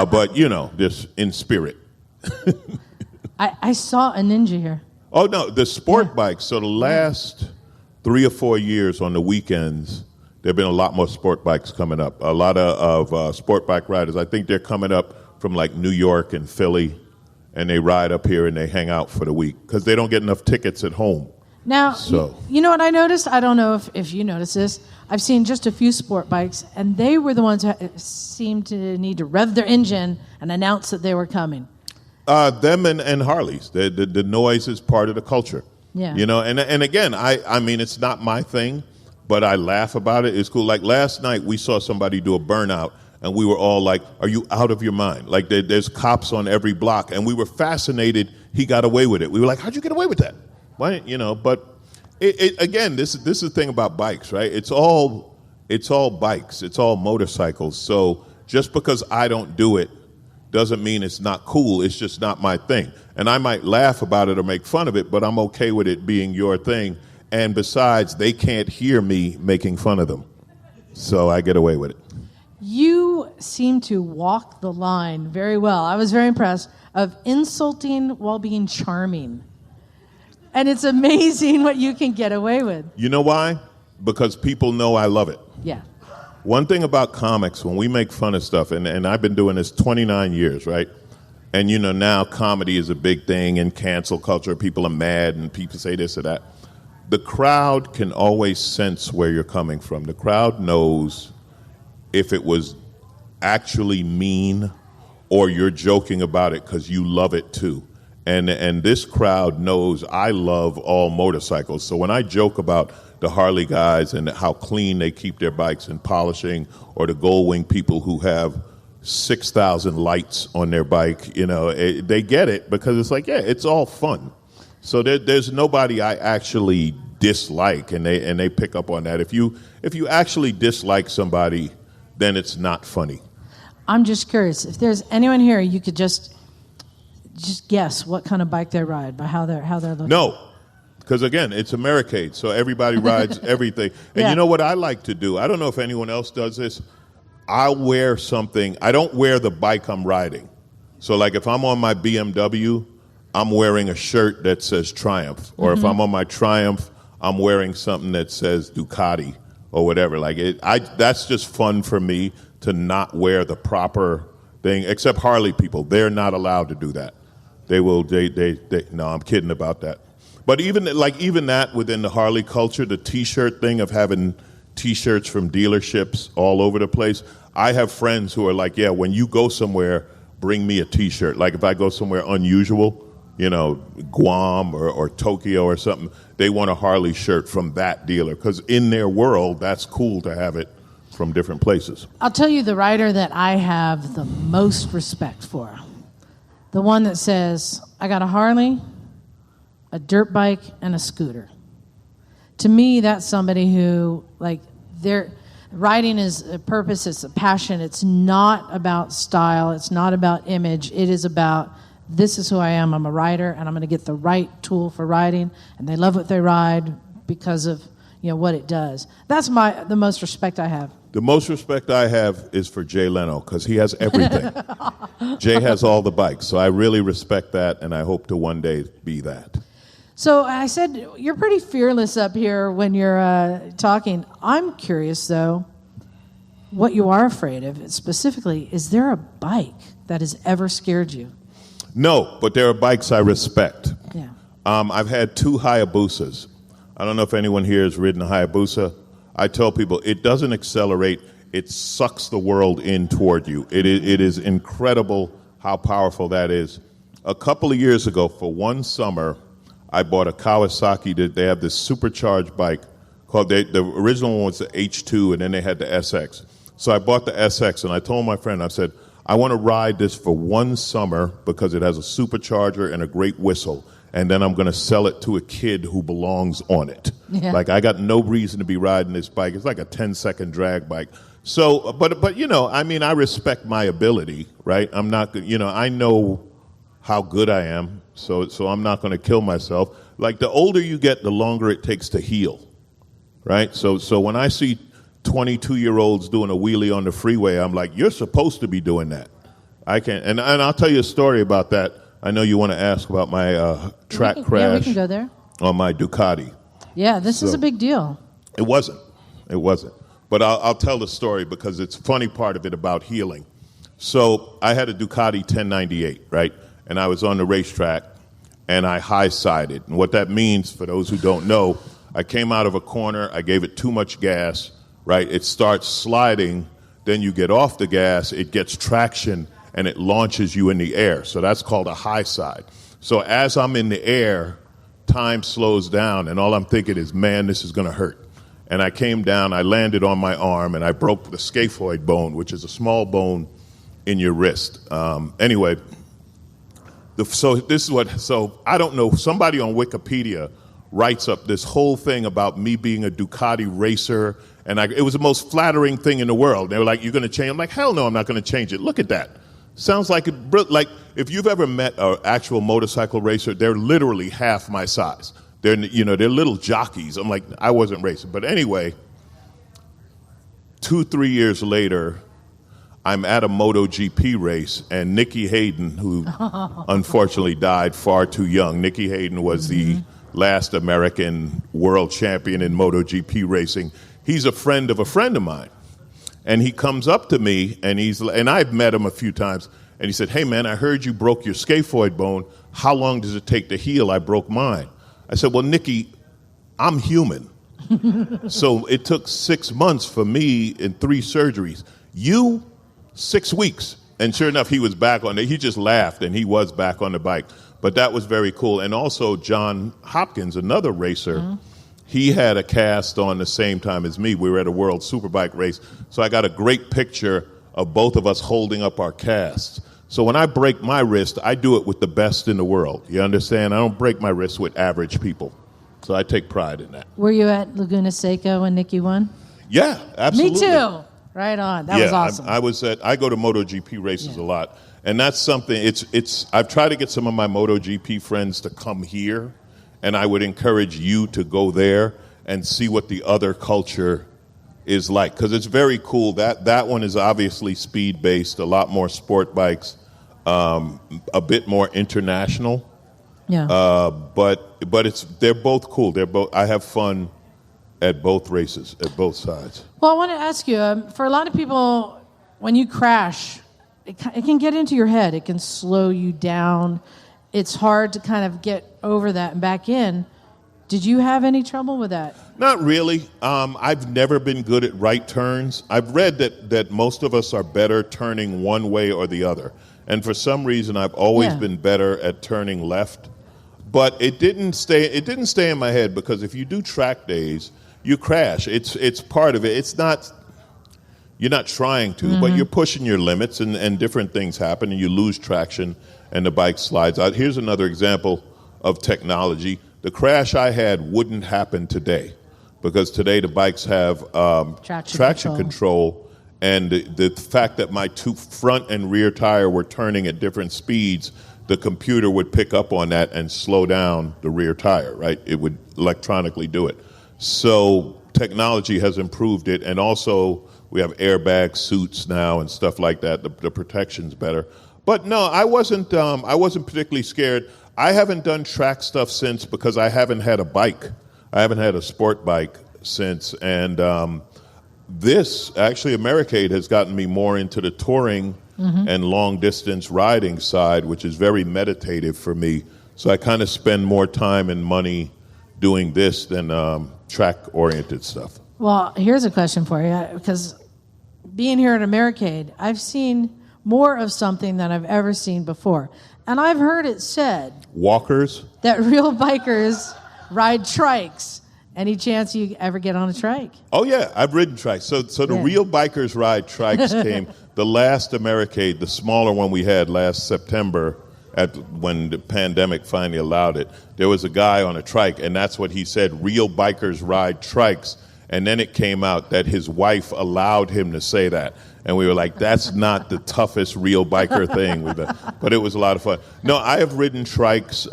But just in spirit. I saw a Ninja here. Oh no, the sport bikes. So the last 3 or 4 years on the weekends, there have been a lot more sport bikes coming up. A lot of sport bike riders. I think they're coming up from like New York and Philly, and they ride up here and they hang out for the week because they don't get enough tickets at home. Now, you know what I noticed? I don't know if you noticed this. I've seen just a few sport bikes, and they were the ones who seemed to need to rev their engine and announce that they were coming. Them and Harleys. The noise is part of the culture. Yeah. And again, I mean, it's not my thing, but I laugh about it. It's cool. Like last night, we saw somebody do a burnout, and we were all like, are you out of your mind? Like there's cops on every block, and we were fascinated he got away with it. We were like, how'd you get away with that? Why, but again, this is the thing about bikes, right? It's all bikes. It's all motorcycles. So just because I don't do it doesn't mean it's not cool. It's just not my thing. And I might laugh about it or make fun of it, but I'm okay with it being your thing. And besides, they can't hear me making fun of them. So I get away with it. You seem to walk the line very well. I was very impressed of insulting while being charming. And it's amazing what you can get away with. You know why? Because people know I love it. Yeah. One thing about comics, when we make fun of stuff, and I've been doing this 29 years, right? And, now comedy is a big thing in cancel culture. People are mad and people say this or that. The crowd can always sense where you're coming from. The crowd knows if it was actually mean or you're joking about it because you love it too. And this crowd knows I love all motorcycles. So when I joke about the Harley guys and how clean they keep their bikes and polishing, or the Goldwing people who have 6,000 lights on their bike, they get it because it's like, yeah, it's all fun. So there's nobody I actually dislike, and they pick up on that. If you actually dislike somebody, then it's not funny. I'm just curious if there's anyone here you could just guess what kind of bike they ride by how they're looking. No, because again, it's Americade, so everybody rides everything. And yeah. You know what I like to do? I don't know if anyone else does this. I'll wear something. I don't wear the bike I'm riding. So like if I'm on my BMW, I'm wearing a shirt that says Triumph. Or if I'm on my Triumph, I'm wearing something that says Ducati or whatever. That's just fun for me to not wear the proper thing, except Harley people. They're not allowed to do that. They will, no, I'm kidding about that. But even that within the Harley culture, the T-shirt thing of having T-shirts from dealerships all over the place, I have friends who are like, yeah, when you go somewhere, bring me a T-shirt. Like if I go somewhere unusual, Guam or Tokyo or something, they want a Harley shirt from that dealer because in their world, that's cool to have it from different places. I'll tell you the rider that I have the most respect for. The one that says, I got a Harley, a dirt bike, and a scooter. To me, that's somebody who, their riding is a purpose, it's a passion. It's not about style, it's not about image. It is about, this is who I am. I'm a rider, and I'm going to get the right tool for riding. And they love what they ride because of what it does. That's the most respect I have. The most respect I have is for Jay Leno because he has everything. Jay has all the bikes, so I really respect that, and I hope to one day be that. So I said you're pretty fearless up here when you're talking. I'm curious, though, what you are afraid of. Specifically, is there a bike that has ever scared you? No, but there are bikes I respect. Yeah. I've had 2 Hayabusas. I don't know if anyone here has ridden a Hayabusa. I tell people it doesn't accelerate. It sucks the world in toward you. It is incredible how powerful that is. A couple of years ago, for one summer, I bought a Kawasaki. They have this supercharged bike called, the original one was the H2, and then they had the SX. So I bought the SX, and I told my friend, I said, I want to ride this for one summer because it has a supercharger and a great whistle. And then I'm going to sell it to a kid who belongs on it. Yeah. I got no reason to be riding this bike. It's like a 10-second drag bike. So, but I respect my ability, right? I'm not, I know how good I am, so I'm not going to kill myself. Like the older you get, the longer it takes to heal, right? So when I see 22-year-olds doing a wheelie on the freeway, I'm like, you're supposed to be doing that. I can't, and I'll tell you a story about that. I know you want to ask about my track crash. Yeah, we can go there. On my Ducati. Yeah, this is a big deal. It wasn't. But I'll tell the story because it's a funny part of it about healing. So I had a Ducati 1098, right? And I was on the racetrack, and I high-sided. And what that means, for those who don't know, I came out of a corner, I gave it too much gas, right? It starts sliding, then you get off the gas, it gets traction, and it launches you in the air. So that's called a high side. So as I'm in the air, time slows down, and all I'm thinking is, man, this is going to hurt. And I came down, I landed on my arm, and I broke the scaphoid bone, which is a small bone in your wrist. Anyway, so I don't know, somebody on Wikipedia writes up this whole thing about me being a Ducati racer, and it was the most flattering thing in the world. They were like, you're going to change? I'm like, hell no, I'm not going to change it. Look at that. Sounds like if you've ever met an actual motorcycle racer, they're literally half my size. They're little jockeys. I'm like, I wasn't racing. But anyway, 2-3 years later, I'm at a MotoGP race, and Nicky Hayden, who unfortunately died far too young. Nicky Hayden was the last American world champion in MotoGP racing. He's a friend of mine. And he comes up to me, and I've met him a few times, and he said, "Hey, man, I heard you broke your scaphoid bone. How long does it take to heal? I broke mine." I said, "Well, Nicky, I'm human." So it took 6 months for me and 3 surgeries. You, 6 weeks. And sure enough, he was back on it. He just laughed, and he was back on the bike. But that was very cool. And also, John Hopkins, another racer, he had a cast on the same time as me. We were at a World Superbike race. So I got a great picture of both of us holding up our casts. So when I break my wrist, I do it with the best in the world. You understand? I don't break my wrist with average people. So I take pride in that. Were you at Laguna Seca when Nicky won? Yeah, absolutely. Me too. Right on. That was awesome. I go to MotoGP races a lot. And that's something, I've tried to get some of my MotoGP friends to come here. And I would encourage you to go there and see what the other culture is like, because it's very cool. That one is obviously speed-based, a lot more sport bikes, a bit more international. Yeah. But they're both cool. I have fun at both races, at both sides. Well, I want to ask you, for a lot of people, when you crash, it can get into your head. It can slow you down. It's hard to kind of get over that and back in. Did you have any trouble with that? Not really. I've never been good at right turns. I've read that most of us are better turning one way or the other. And for some reason, I've always been better at turning left. But it didn't stay in my head, because if you do track days, you crash. It's part of it. It's not, you're not trying to, but you're pushing your limits, and different things happen, and you lose traction, and the bike slides out. Here's another example of technology. The crash I had wouldn't happen today, because today the bikes have traction control, and the fact that my 2 front and rear tire were turning at different speeds, the computer would pick up on that and slow down the rear tire, right? It would electronically do it. So technology has improved it, and also we have airbag suits now and stuff like that. The protection's better. But no, I wasn't particularly scared. I haven't done track stuff since, because I haven't had a bike. I haven't had a sport bike since. And this, actually, Americade has gotten me more into the touring and long-distance riding side, which is very meditative for me. So I kind of spend more time and money doing this than track-oriented stuff. Well, here's a question for you, because being here at Americade, I've seen more of something than I've ever seen before. And I've heard it said... Walkers? ...that real bikers ride trikes. Any chance you ever get on a trike? Oh, yeah, I've ridden trikes. So the real bikers ride trikes came... The last Americade, the smaller one we had last September, when the pandemic finally allowed it, there was a guy on a trike, and that's what he said, real bikers ride trikes. And then it came out that his wife allowed him to say that. And we were like, that's not the toughest real biker thing. But it was a lot of fun. No, I have ridden trikes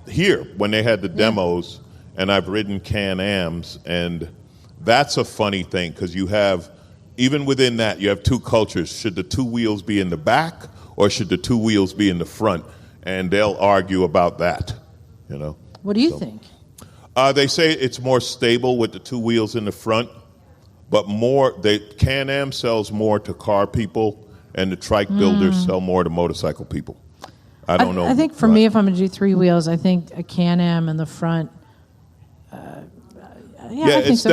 here when they had the demos, and I've ridden Can-Ams. And that's a funny thing, because you have, even within that, you have 2 cultures. Should the 2 wheels be in the back, or should the 2 wheels be in the front? And they'll argue about that, you know. What do you think? They say it's more stable with the 2 wheels in the front, but Can-Am sells more to car people, and the trike builders sell more to motorcycle people. I don't know. I think for me, if I'm going to do 3 wheels, I think a Can-Am in the front. It's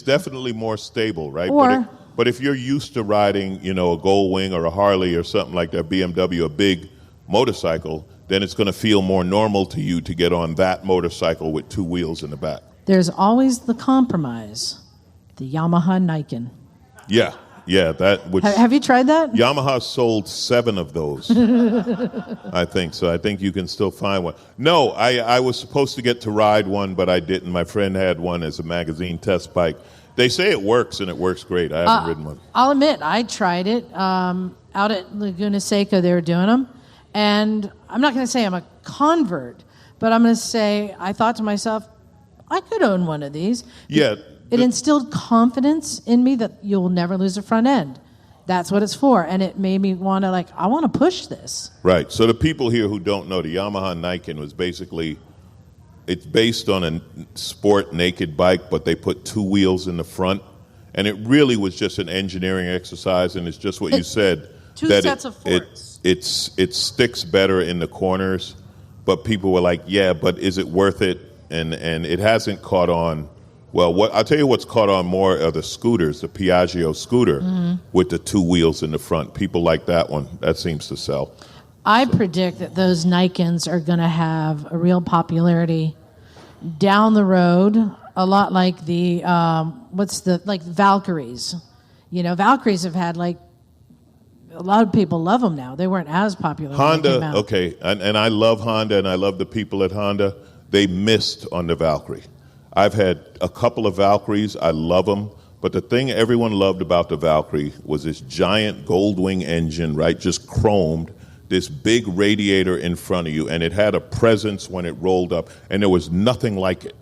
definitely more stable, right? But if you're used to riding, a Goldwing or a Harley or something like that, BMW, a big motorcycle, then it's going to feel more normal to you to get on that motorcycle with 2 wheels in the back. There's always the compromise, the Yamaha Niken. Yeah, have you tried that? Yamaha sold 7 of those, I think. So I think you can still find one. No, I was supposed to get to ride one, but I didn't. My friend had one as a magazine test bike. They say it works, and it works great. I haven't ridden one. I'll admit, I tried it. Out at Laguna Seca, they were doing them. And I'm not going to say I'm a convert, but I'm going to say I thought to myself, I could own one of these. Yeah. It instilled confidence in me that you'll never lose a front end. that's what it's for. And it made me want to, I want to push this. Right. So the people here who don't know, the Yamaha Niken was basically, it's based on a sport naked bike, but they put 2 wheels in the front. And it really was just an engineering exercise, and it's just what you said. Two sets of forks. It sticks better in the corners, but people were like, yeah, but is it worth it? And it hasn't caught on. Well, I'll tell you what's caught on more are the scooters, the Piaggio scooter with the 2 wheels in the front. People like that one. That seems to sell. I predict that those Nikens are going to have a real popularity down the road, a lot like the Valkyries. Valkyries have had a lot of people love them now. They weren't as popular. Honda, okay, and I love Honda, and I love the people at Honda. They missed on the Valkyrie. I've had a couple of Valkyries. I love them. But the thing everyone loved about the Valkyrie was this giant Goldwing engine, right, just chromed, this big radiator in front of you, and it had a presence when it rolled up, and there was nothing like it,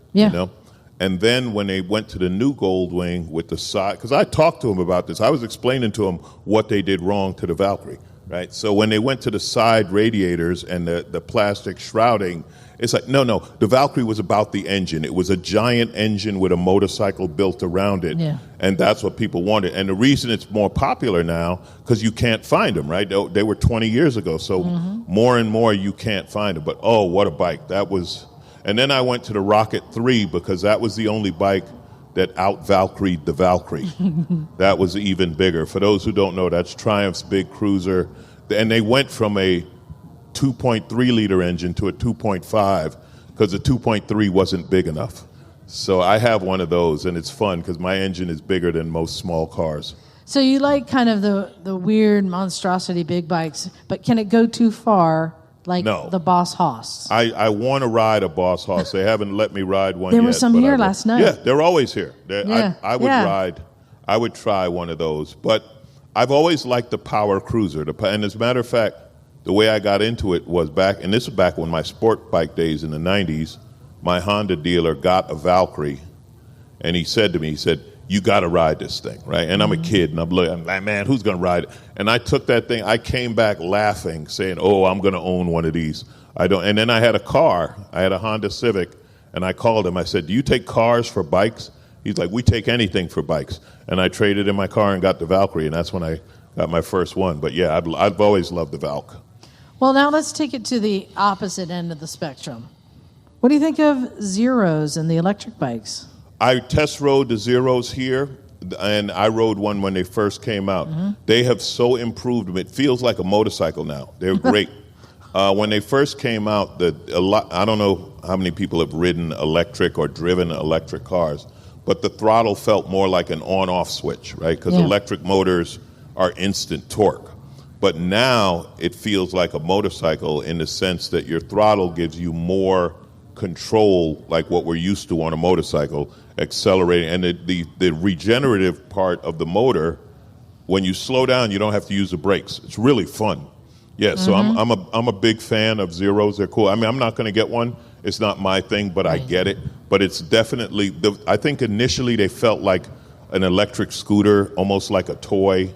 And then when they went to the new Goldwing with the side, because I talked to them about this, I was explaining to them what they did wrong to the Valkyrie, right? So when they went to the side radiators and the plastic shrouding, it's like, no, the Valkyrie was about the engine. It was a giant engine with a motorcycle built around it, and that's what people wanted. And the reason it's more popular now, because you can't find them, right? They were 20 years ago, so more and more you can't find them. But, oh, what a bike. That was... And then I went to the Rocket 3 because that was the only bike that out-Valkyried the Valkyrie. That was even bigger. For those who don't know, that's Triumph's big cruiser. And they went from a 2.3-liter engine to a 2.5 because the 2.3 wasn't big enough. So I have one of those, and it's fun because my engine is bigger than most small cars. So you like kind of the weird monstrosity big bikes, but can it go too far? No. The Boss Hoss. I want to ride a Boss Hoss. They haven't let me ride one yet. There were some here last night. Yeah, they're always here. I would ride. I would try one of those. But I've always liked the power cruiser. And as a matter of fact, the way I got into it was and this was back when my sport bike days in the 90s, my Honda dealer got a Valkyrie. And he said to me, you got to ride this thing, right? And I'm a kid, and I'm like, man, who's going to ride it? And I took that thing. I came back laughing, saying, oh, I'm going to own one of these. And then I had a car. I had a Honda Civic, and I called him. I said, do you take cars for bikes? He's like, we take anything for bikes. And I traded in my car and got the Valkyrie, and that's when I got my first one. But, yeah, I've always loved the Valk. Well, now let's take it to the opposite end of the spectrum. What do you think of Zeros and the electric bikes? I test rode the Zeros here, and I rode one when they first came out. They have so improved them. It feels like a motorcycle now. They're great. When they first came out, I don't know how many people have ridden electric or driven electric cars, but the throttle felt more like an on-off switch, right? Because electric motors are instant torque. But now it feels like a motorcycle in the sense that your throttle gives you more control, like what we're used to on a motorcycle, accelerating. And the regenerative part of the motor, when you slow down, you don't have to use the brakes. It's really fun. Yeah, so I'm a big fan of Zeros. They're cool. I mean, I'm not going to get one. It's not my thing, but I get it. But it's definitely, I think initially they felt like an electric scooter, almost like a toy,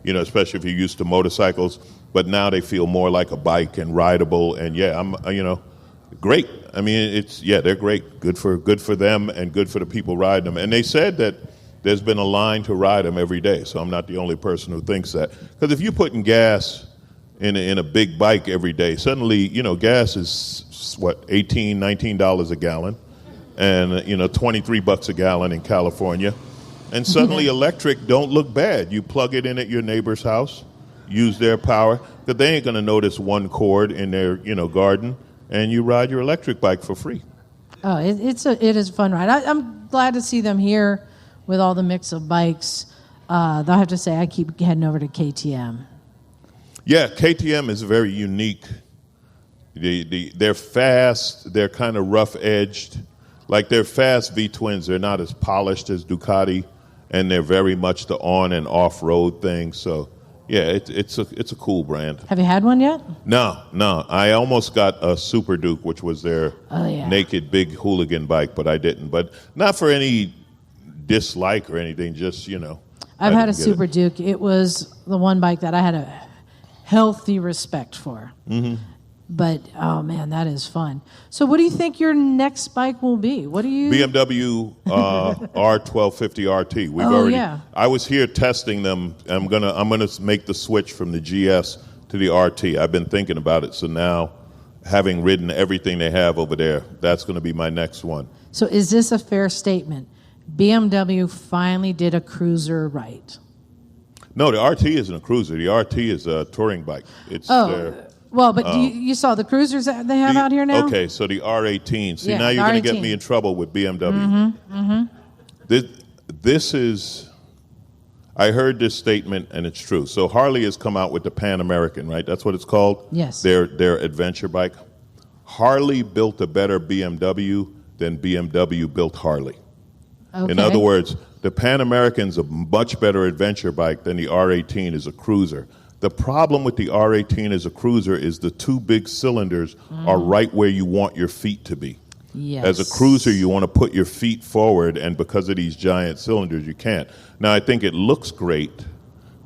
especially if you're used to motorcycles. But now they feel more like a bike and rideable. And great. I mean, they're great. Good for them and good for the people riding them. And they said that there's been a line to ride them every day. So I'm not the only person who thinks that. Because if you're putting gas in a big bike every day, suddenly, gas is $18, $19 a gallon, and $23 a gallon in California. And suddenly electric don't look bad. You plug it in at your neighbor's house, use their power, because they ain't going to notice one cord in their garden. And you ride your electric bike for free. Oh, it is a fun ride. I'm glad to see them here with all the mix of bikes. Though I have to say, I keep heading over to KTM. Yeah, KTM is very unique. They're fast. They're kind of rough-edged. Like they're fast V-twins. They're not as polished as Ducati, and they're very much the on and off-road thing. So. Yeah, it's a cool brand. Have you had one yet? No. I almost got a Super Duke, which was their naked big hooligan bike, but I didn't. But not for any dislike or anything, just, I've had a Super Duke. It was the one bike that I had a healthy respect for. Mm-hmm. But, oh, man, that is fun. So what do you think your next bike will be? What do you... BMW R1250 RT. Yeah. I was here testing them. I'm gonna make the switch from the GS to the RT. I've been thinking about it. So now, having ridden everything they have over there, that's going to be my next one. So is this a fair statement? BMW finally did a cruiser right. No, the RT isn't a cruiser. The RT is a touring bike. It's well, but you saw the cruisers that they have out here now? Okay, so the R18. See, now you're going to get me in trouble with BMW. This is, I heard this statement, and it's true. So Harley has come out with the Pan American, right? That's what it's called? Yes. Their adventure bike. Harley built a better BMW than BMW built Harley. Okay. In other words, the Pan American's a much better adventure bike than the R18 is a cruiser. The problem with the R18 as a cruiser is the two big cylinders are right where you want your feet to be. Yes. As a cruiser, you want to put your feet forward, and because of these giant cylinders, you can't. Now, I think it looks great,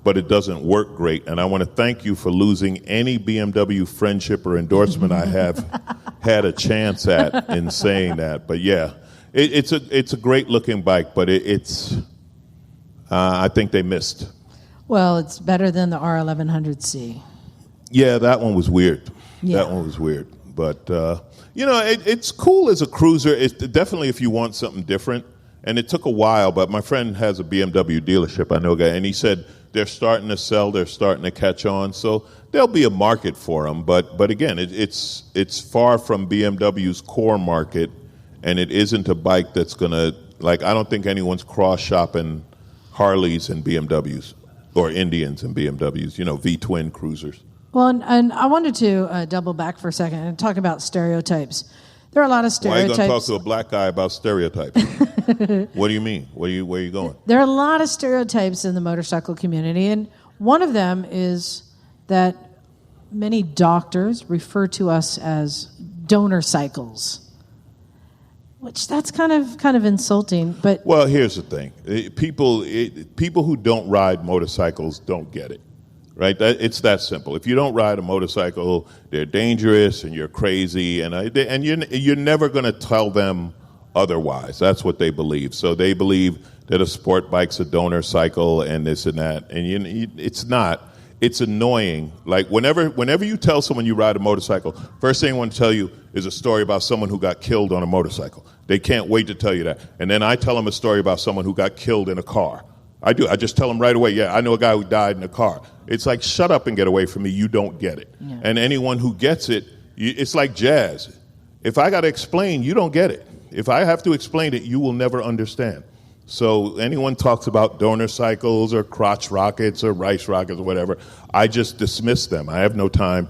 but it doesn't work great, and I want to thank you for losing any BMW friendship or endorsement I have had a chance at in saying that. But yeah, it's a great-looking bike, but I think they missed. Well, it's better than the R1100C. Yeah, that one was weird. Yeah. That one was weird. But, it's cool as a cruiser. It's definitely if you want something different. And it took a while, but my friend has a BMW dealership. I know a guy, and he said they're starting to sell. They're starting to catch on. So there'll be a market for them. But again, it's far from BMW's core market, and it isn't a bike that's going to, I don't think anyone's cross-shopping Harleys and BMWs. Or Indians and BMWs, V-twin cruisers. Well, and I wanted to double back for a second and talk about stereotypes. There are a lot of stereotypes. Why are you going to talk to a black guy about stereotypes? What do you mean? Where are you going? There are a lot of stereotypes in the motorcycle community, and one of them is that many doctors refer to us as donor cycles. Which that's kind of insulting, but well, here's the thing: people who don't ride motorcycles don't get it, right? It's that simple. If you don't ride a motorcycle, they're dangerous and you're crazy, and you're never going to tell them otherwise. That's what they believe. So they believe that a sport bike's a donor cycle and this and that, and it's not. It's annoying. Like whenever you tell someone you ride a motorcycle, first thing I want to tell you is a story about someone who got killed on a motorcycle. They can't wait to tell you that. And then I tell them a story about someone who got killed in a car. I do. I just tell them right away, yeah, I know a guy who died in a car. It's like, shut up and get away from me. You don't get it. Yeah. And anyone who gets it, it's like jazz. If I got to explain, you don't get it. If I have to explain it, you will never understand. So anyone talks about donor cycles or crotch rockets or rice rockets or whatever, I just dismiss them. I have no time.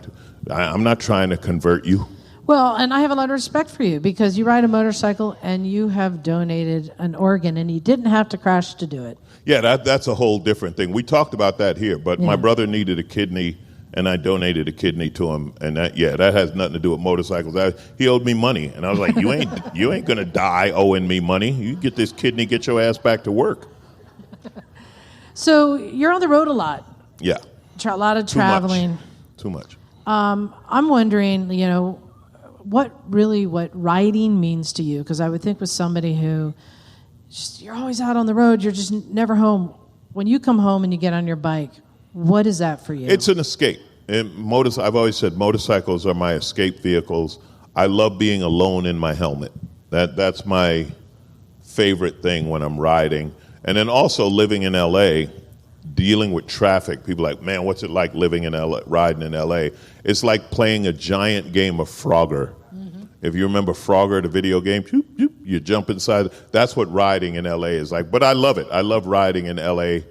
I'm not trying to convert you. Well, and I have a lot of respect for you because you ride a motorcycle and you have donated an organ and you didn't have to crash to do it. Yeah, that's a whole different thing. We talked about that here, but my brother needed a kidney and I donated a kidney to him, and that has nothing to do with motorcycles. He owed me money, and I was like, you ain't gonna die owing me money. You get this kidney, get your ass back to work. So you're on the road a lot. Yeah. A lot of traveling. Too much. I'm wondering, what riding means to you, because I would think with somebody who you're always out on the road, you're just never home. When you come home and you get on your bike, what is that for you? It's an escape. I've always said motorcycles are my escape vehicles. I love being alone in my helmet. That's my favorite thing when I'm riding. And then also living in L.A., dealing with traffic. People are like, man, what's it like living in L.A., riding in L.A.? It's like playing a giant game of Frogger. Mm-hmm. If you remember Frogger, the video game, you jump inside. That's what riding in L.A. is like. But I love it. I love riding in L.A.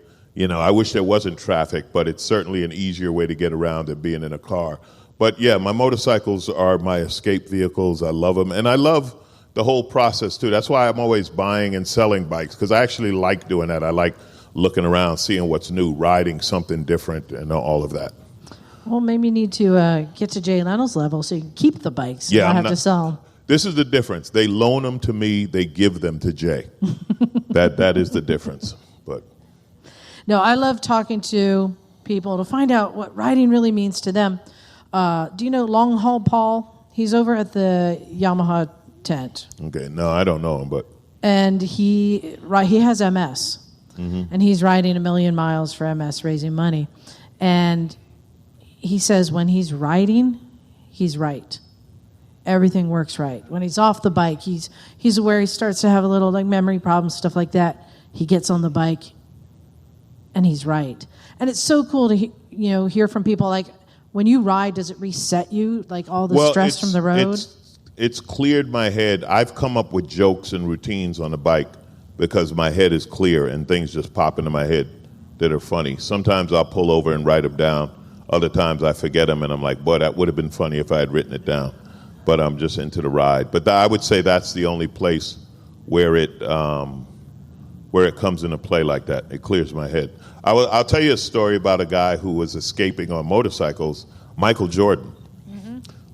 I wish there wasn't traffic, but it's certainly an easier way to get around than being in a car. But yeah, my motorcycles are my escape vehicles. I love them. And I love the whole process too. That's why I'm always buying and selling bikes, because I actually like doing that. I like looking around, seeing what's new, riding something different, and all of that. Well, maybe you need to get to Jay Leno's level so you can keep the bikes. Yeah, not have to sell them. This is the difference. They loan them to me. They give them to Jay. That is the difference. But No, I love talking to people to find out what riding really means to them. Do you know Long Haul Paul? He's over at the Yamaha tent. Okay, no, I don't know him, but and he has MS, and he's riding 1 million miles for MS, raising money. And he says when he's riding, he's right. Everything works right. When he's off the bike, he's aware he starts to have a little like memory problems, stuff like that. He gets on the bike, and he's right. And it's so cool to hear from people like, when you ride, does it reset you, like all the stress from the road? It's cleared my head. I've come up with jokes and routines on the bike because my head is clear and things just pop into my head that are funny. Sometimes I'll pull over and write them down. Other times I forget them and I'm like, boy, that would have been funny if I had written it down. But I'm just into the ride. But I would say that's the only place where it comes into play like that. It clears my head. I'll tell you a story about a guy who was escaping on motorcycles, Michael Jordan.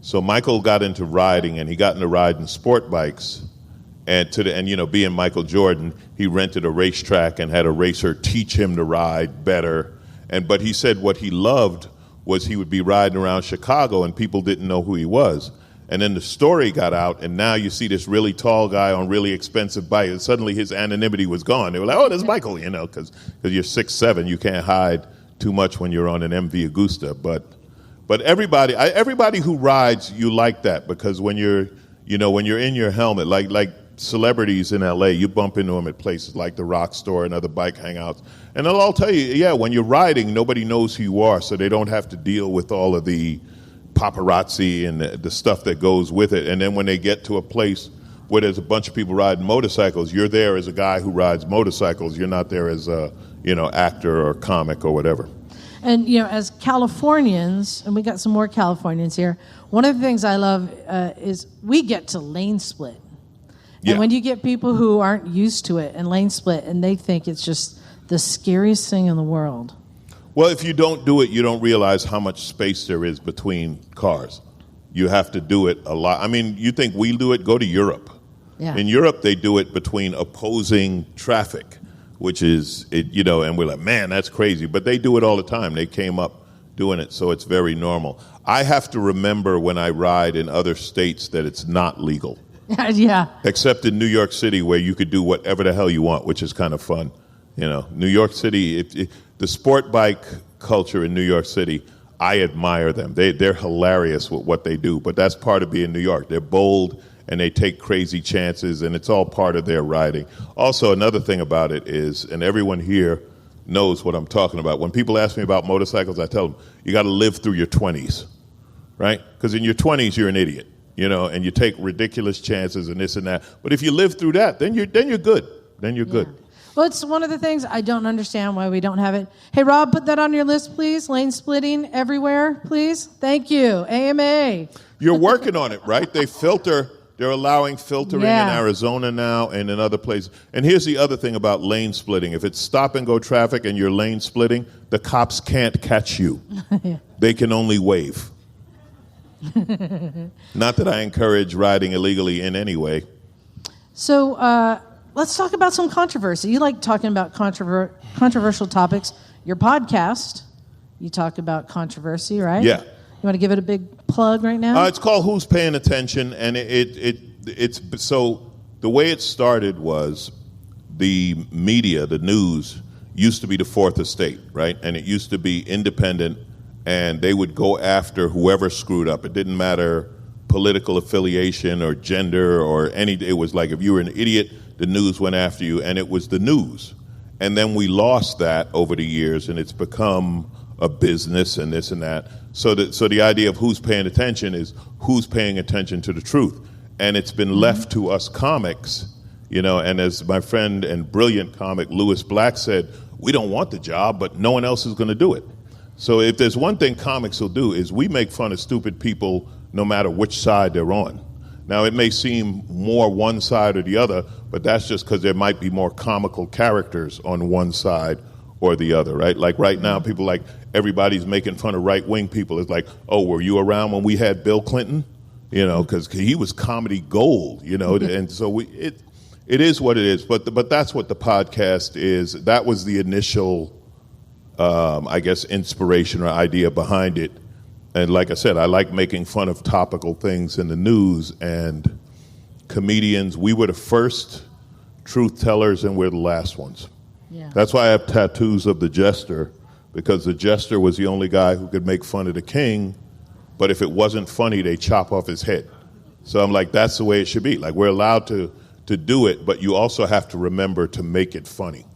So Michael got into riding, and he got into riding sport bikes. And being Michael Jordan, he rented a racetrack and had a racer teach him to ride better. But he said what he loved was he would be riding around Chicago, and people didn't know who he was. And then the story got out, and now you see this really tall guy on really expensive bike, and suddenly his anonymity was gone. They were like, "Oh, there's Michael," because you're 6'7", you can't hide too much when you're on an MV Agusta, But everybody who rides, you like that because when you're in your helmet, like celebrities in LA, you bump into them at places like the Rock Store and other bike hangouts, and they'll all tell you, yeah, when you're riding, nobody knows who you are, so they don't have to deal with all of the paparazzi and the stuff that goes with it. And then when they get to a place where there's a bunch of people riding motorcycles, you're there as a guy who rides motorcycles. You're not there as a actor or comic or whatever. And, as Californians, and we got some more Californians here, one of the things I love is we get to lane split. And when you get people who aren't used to it and lane split, and they think it's just the scariest thing in the world. Well, if you don't do it, you don't realize how much space there is between cars. You have to do it a lot. I mean, you think we do it? Go to Europe. Yeah. In Europe, they do it between opposing traffic, which is, and we're like, man, that's crazy. But they do it all the time. They came up doing it, so it's very normal. I have to remember when I ride in other states that it's not legal. Yeah. Except in New York City, where you could do whatever the hell you want, which is kind of fun. New York City, the sport bike culture in New York City, I admire them. They're hilarious with what they do, but that's part of being New York. They're bold, and they take crazy chances, and it's all part of their riding. Also, another thing about it is, and everyone here knows what I'm talking about, when people ask me about motorcycles, I tell them, you got to live through your 20s, right? Because in your 20s, you're an idiot, and you take ridiculous chances and this and that. But if you live through that, then you're good. Then you're good. Well, it's one of the things I don't understand why we don't have it. Hey, Rob, put that on your list, please. Lane splitting everywhere, please. Thank you. AMA. You're working on it, right? They're allowing filtering in Arizona now and in other places. And here's the other thing about lane splitting. If it's stop-and-go traffic and you're lane splitting, the cops can't catch you. Yeah. They can only wave. Not that I encourage riding illegally in any way. So let's talk about some controversy. You like talking about controversial topics. Your podcast, you talk about controversy, right? Yeah. You want to give it a big plug right now? It's called Who's Paying Attention, and it's so the way it started was the media, the news, used to be the fourth estate, right? And it used to be independent, and they would go after whoever screwed up. It didn't matter political affiliation or gender or anything. It was like if you were an idiot, the news went after you, and it was the news. And then we lost that over the years, and it's become a business and this and that. So the idea of who's paying attention is who's paying attention to the truth. And it's been left to us comics, and as my friend and brilliant comic Lewis Black said, we don't want the job, but no one else is going to do it. So if there's one thing comics will do is we make fun of stupid people no matter which side they're on. Now, it may seem more one side or the other, but that's just because there might be more comical characters on one side or the other, right? Like right now, people like everybody's making fun of right-wing people. It's like, oh, were you around when we had Bill Clinton? Because he was comedy gold, and so it is what it is. But that's what the podcast is. That was the initial I guess, inspiration or idea behind it. And like I said, I like making fun of topical things in the news, and comedians, we were the first truth tellers and we're the last ones. Yeah. That's why I have tattoos of the jester, because the jester was the only guy who could make fun of the king, but if it wasn't funny, they chop off his head. So I'm like, that's the way it should be. Like, we're allowed to do it, but you also have to remember to make it funny.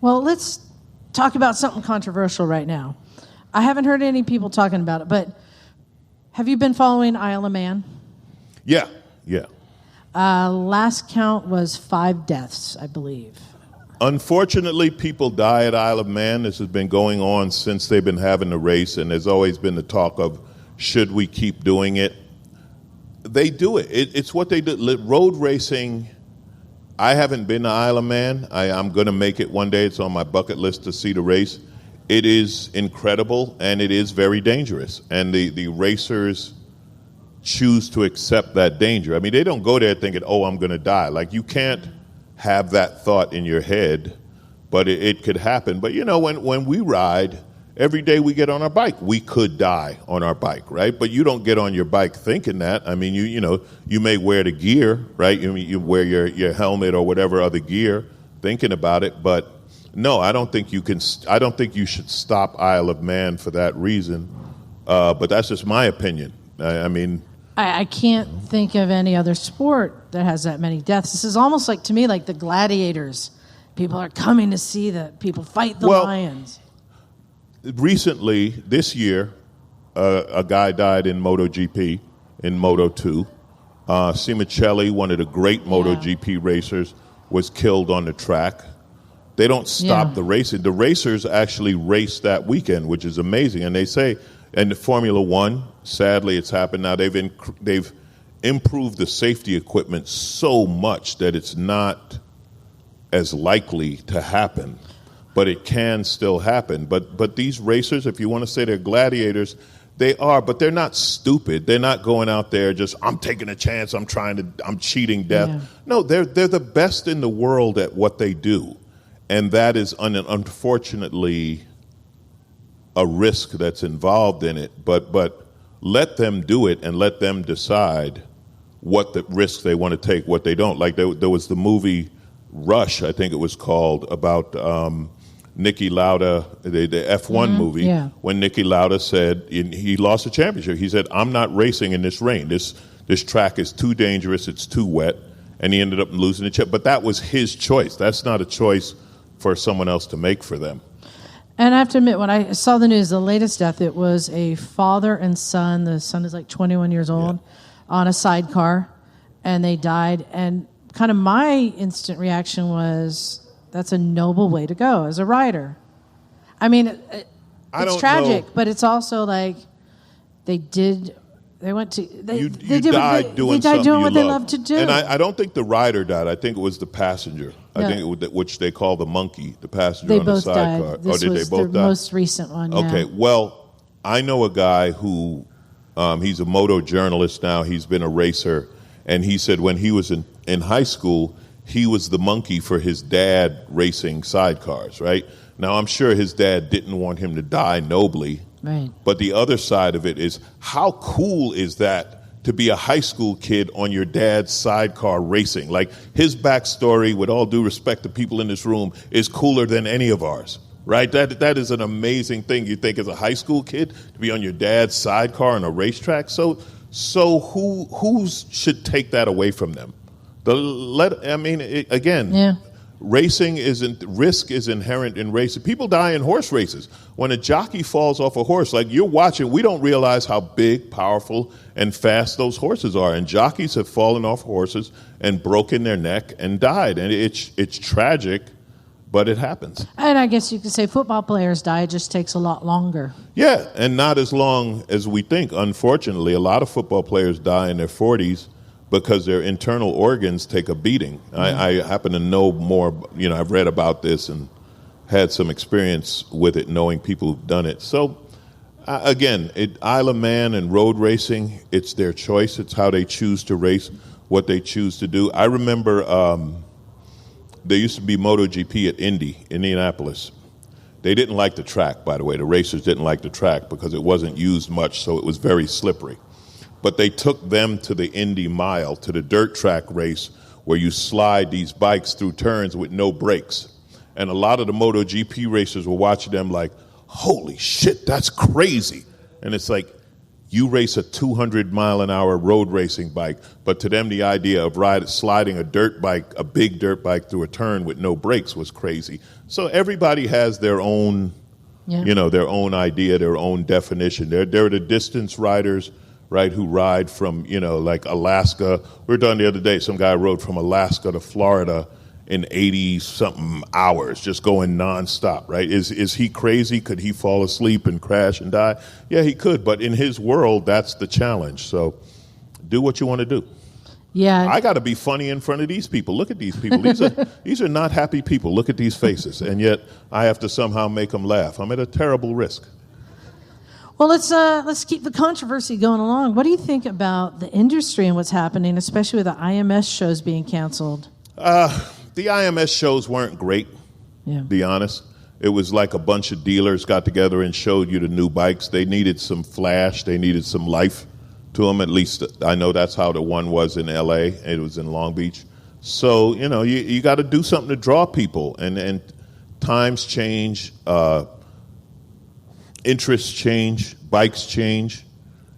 Well, let's talk about something controversial right now. I haven't heard any people talking about it, but have you been following Isle of Man? Yeah. Last count was 5 deaths, I believe. Unfortunately, people die at Isle of Man. This has been going on since they've been having the race, and there's always been the talk of, should we keep doing it? They do it. It's what they do. Road racing, I haven't been to Isle of Man. I'm going to make it one day. It's on my bucket list to see the race. It is incredible, and it is very dangerous. And the racers choose to accept that danger. I mean, they don't go there thinking, oh, I'm going to die. Like, you can't have that thought in your head, but it could happen. But, you know, when we ride, every day we get on our bike, we could die on our bike, right? But you don't get on your bike thinking that. I mean, you may wear the gear, right? You wear your helmet or whatever other gear thinking about it, but no, I don't think you should stop Isle of Man for that reason. But that's just my opinion. I mean, I can't think of any other sport that has that many deaths. This is almost like, to me, like the gladiators. People are coming to see the people fight the lions. Recently, this year, a guy died in MotoGP, in Moto2. Simoncelli, one of the great MotoGP racers, was killed on the track. They don't stop the racing. The racers actually race that weekend, which is amazing. And they say, and the Formula One, sadly, it's happened now. They've improved the safety equipment so much that it's not as likely to happen, but it can still happen. But these racers, if you want to say they're gladiators, they are, but they're not stupid. They're not going out there just, I'm taking a chance, I'm cheating death. Yeah. No, they're the best in the world at what they do. And that is unfortunately a risk that's involved in it. But let them do it and let them decide what the risks they want to take, what they don't. Like there was the movie Rush, I think it was called, about Niki Lauda, the F1 movie, when Niki Lauda said he lost a championship. He said, I'm not racing in this rain. This track is too dangerous. It's too wet. And he ended up losing the championship. But that was his choice. That's not a choice for someone else to make for them. And I have to admit, when I saw the news, the latest death, it was a father and son. The son is like 21 years old on a sidecar, and they died. And kind of my instant reaction was, that's a noble way to go as a rider. I mean, it's tragic, but it's also like they died doing what they love to do. And I don't think the rider died. I think it was the passenger. I think which they call the monkey, the passenger on the sidecar. This did was they both the die? most recent one. Okay, well, I know a guy who he's a moto journalist now. He's been a racer, and he said when he was in high school, he was the monkey for his dad racing sidecars, right? Now, I'm sure his dad didn't want him to die nobly. Right. But the other side of it is, how cool is that to be a high school kid on your dad's sidecar racing? Like, his backstory, with all due respect to people in this room, is cooler than any of ours, right? That is an amazing thing, you think, as a high school kid, to be on your dad's sidecar on a racetrack. So who should take that away from them? Racing risk is inherent in racing. People die in horse races. When a jockey falls off a horse, like you're watching, we don't realize how big, powerful, and fast those horses are. And jockeys have fallen off horses and broken their neck and died. And it's tragic, but it happens. And I guess you could say football players die. It just takes a lot longer. Yeah, and not as long as we think. Unfortunately, a lot of football players die in their 40s. Because their internal organs take a beating. I happen to know more, I've read about this and had some experience with it, knowing people who've done it. So, again, Isle of Man and road racing, it's their choice. It's how they choose to race, what they choose to do. I remember there used to be MotoGP at Indianapolis. They didn't like the track, by the way. The racers didn't like the track because it wasn't used much, so it was very slippery. But they took them to the Indy Mile, to the dirt track race, where you slide these bikes through turns with no brakes. And a lot of the MotoGP racers were watching them like, holy shit, that's crazy. And it's like, you race a 200-mile-an-hour road racing bike, but to them the idea of sliding a big dirt bike through a turn with no brakes was crazy. So everybody has their own, their own idea, their own definition. They're the distance riders, right, who ride from, like Alaska. We were done the other day, some guy rode from Alaska to Florida in 80-something hours, just going nonstop, right? Is he crazy? Could he fall asleep and crash and die? Yeah, he could, but in his world, that's the challenge. So do what you want to do. Yeah. I got to be funny in front of these people. Look at these people. These are not happy people. Look at these faces. And yet I have to somehow make them laugh. I'm at a terrible risk. Well, let's keep the controversy going along. What do you think about the industry and what's happening, especially with the IMS shows being canceled? The IMS shows weren't great, to be honest. It was like a bunch of dealers got together and showed you the new bikes. They needed some flash. They needed some life to them. At least I know that's how the one was in L.A. It was in Long Beach. So, you got to do something to draw people. And times change, interests change, bikes change.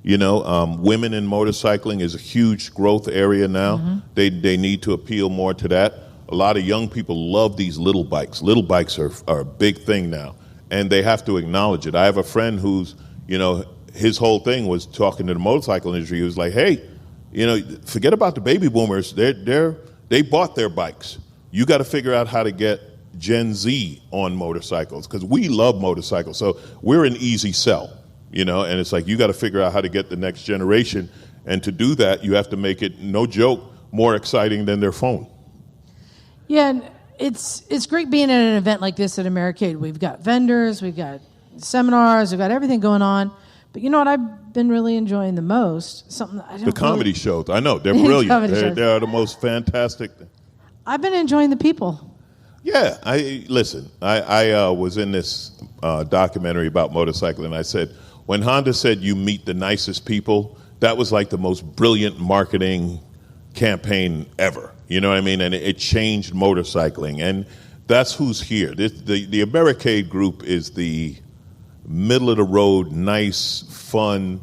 Women in motorcycling is a huge growth area now. Mm-hmm. They need to appeal more to that. A lot of young people love these little bikes. Little bikes are a big thing now, and they have to acknowledge it. I have a friend who's, his whole thing was talking to the motorcycle industry. He was like, hey, forget about the baby boomers. They bought their bikes. You got to figure out how to get Gen Z on motorcycles, because we love motorcycles. So we're an easy sell, and it's like you got to figure out how to get the next generation. And to do that, you have to make it, no joke, more exciting than their phone. Yeah, and it's great being at an event like this at Americade. We've got vendors, we've got seminars, we've got everything going on. But you know what I've been really enjoying the most? The comedy shows. I know, they're brilliant. They are the most fantastic. I've been enjoying the people. Yeah, I was in this documentary about motorcycling, and I said, when Honda said you meet the nicest people, that was like the most brilliant marketing campaign ever. You know what I mean? And it changed motorcycling. And that's who's here. The Americade group is the middle-of-the-road, nice, fun,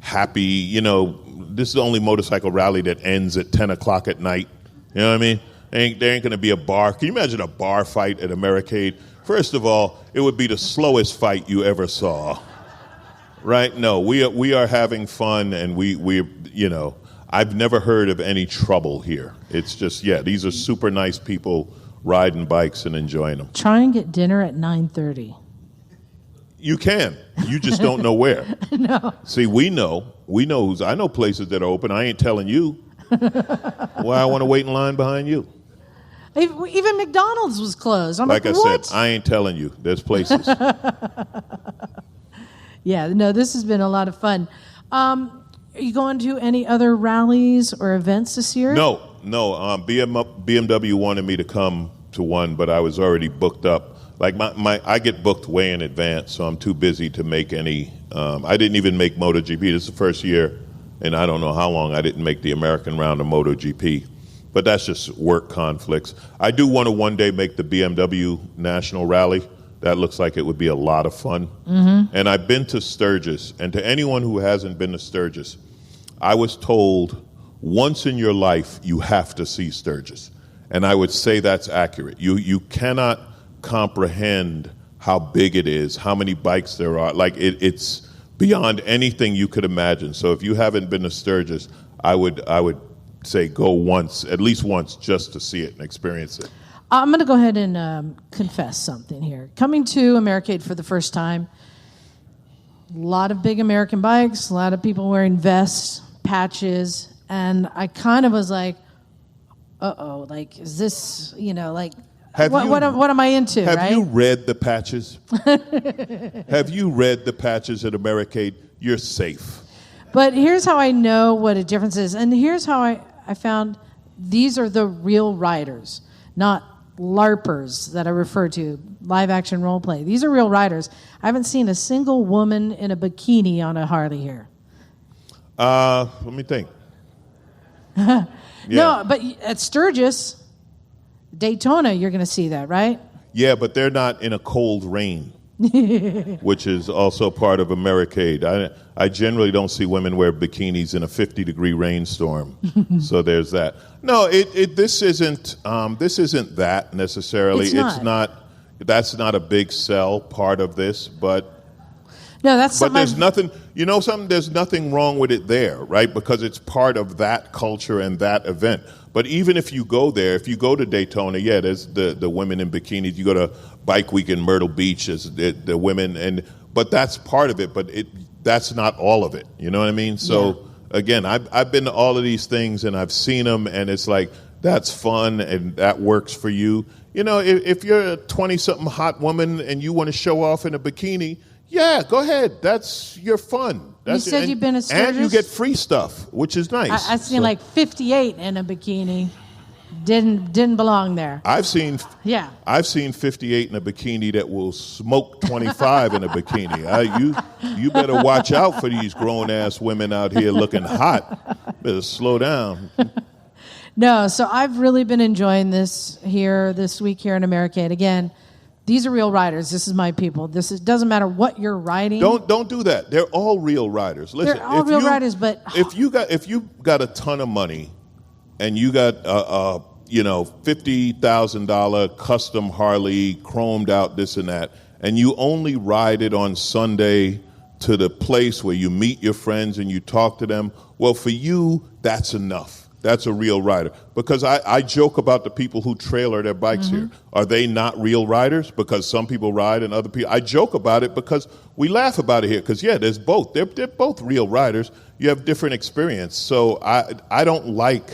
happy. This is the only motorcycle rally that ends at 10 o'clock at night. You know what I mean? There ain't going to be a bar. Can you imagine a bar fight at Americade? First of all, it would be the slowest fight you ever saw. Right? No, we are having fun, and we're I've never heard of any trouble here. It's just, these are super nice people riding bikes and enjoying them. Try and get dinner at 9:30. You can. You just don't know where. No. See, we know I know places that are open. I ain't telling you. Why I want to wait in line behind you. Even McDonald's was closed. I'm like, I what? said, I ain't telling you. There's places. Yeah, no, this has been a lot of fun. Are you going to any other rallies or events this year? No. BMW wanted me to come to one, but I was already booked up. Like I get booked way in advance, so I'm too busy to make any. I didn't even make MotoGP. This is the first year, and I don't know how long I didn't make the American round of MotoGP. But that's just work conflicts. I do want to one day make the BMW National Rally. That looks like it would be a lot of fun. Mm-hmm. And I've been to Sturgis, and to anyone who hasn't been to Sturgis, I was told once in your life you have to see Sturgis. And I would say that's accurate. You cannot comprehend how big it is, how many bikes there are. Like it's beyond anything you could imagine. So if you haven't been to Sturgis, I would say go once, at least once, just to see it and experience it. I'm going to go ahead and confess something here. Coming to Americade for the first time, a lot of big American bikes, a lot of people wearing vests, patches, and I kind of was like, uh-oh, like, is this, what am I into, right? Have you read the patches? Have you read the patches at Americade? You're safe. But here's how I know what a difference is, and here's how I found these are the real riders, not LARPers that I refer to, live action role play. These are real riders. I haven't seen a single woman in a bikini on a Harley here. Let me think. No, but at Sturgis, Daytona, you're going to see that, right? Yeah, but they're not in a cold rain, which is also part of Americade. I generally don't see women wear bikinis in a 50-degree rainstorm. So there's that. No, this isn't that necessarily. It's not. That's not a big sell part of this, but. No, that's something. But there's nothing. You know something? There's nothing wrong with it there, right? Because it's part of that culture and that event. But even if you go there, if you go to Daytona, yeah, there's the women in bikinis. You go to Bike Week in Myrtle Beach, is the women, but that's part of it. But that's not all of it. You know what I mean? So again, I've been to all of these things and I've seen them, and it's like that's fun and that works for you. You know, if you're a 20-something hot woman and you want to show off in a bikini, yeah, go ahead. That's your fun. You said you've been to Sturgis? And you get free stuff, which is nice. I've seen like 58 in a bikini. Didn't belong there. I've seen 58 in a bikini that will smoke 25 in a bikini. You better watch out for these grown-ass women out here looking hot. Better slow down. No, so I've really been enjoying this week here in Americade. Again, these are real riders. This is my people. Doesn't matter what you're riding. Don't do that. They're all real riders. Listen, they're all real riders, but if you got a ton of money and you got a $50,000 custom Harley, chromed out this and that, and you only ride it on Sunday to the place where you meet your friends and you talk to them, well, for you, that's enough. That's a real rider. Because I joke about the people who trailer their bikes here. Are they not real riders? Because some people ride and other people. I joke about it because we laugh about it here. Because, there's both. They're both real riders. You have different experience. So I don't like,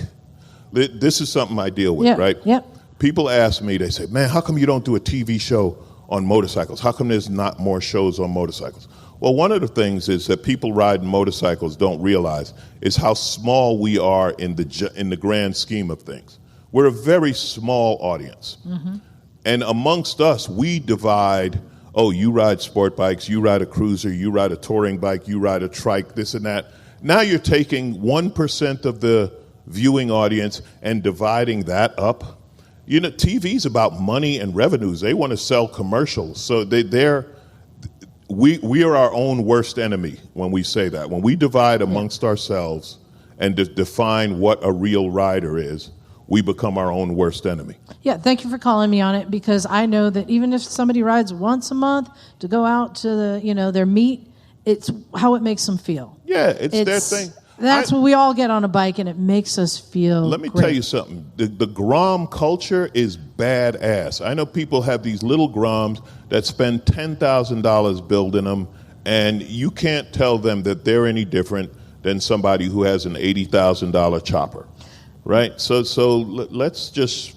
this is something I deal with, right? Yep. People ask me, they say, man, how come you don't do a TV show on motorcycles? How come there's not more shows on motorcycles? Well, one of the things is that people riding motorcycles don't realize is how small we are in the grand scheme of things. We're a very small audience. And amongst us, we divide, you ride sport bikes, you ride a cruiser, you ride a touring bike, you ride a trike, this and that. Now you're taking 1% of the viewing audience and dividing that up. You know, TV's about money and revenues. They want to sell commercials. So we are our own worst enemy when we say that. When we divide amongst ourselves and define what a real rider is, we become our own worst enemy. Yeah, thank you for calling me on it, because I know that even if somebody rides once a month to go out to their meet, it's how it makes them feel. Yeah, it's their thing. That's what we all get on a bike, and it makes us feel Let me great. tell you something. The Grom culture is badass. I know people have these little Groms that spend $10,000 building them, and you can't tell them that they're any different than somebody who has an $80,000 chopper, right? So let's just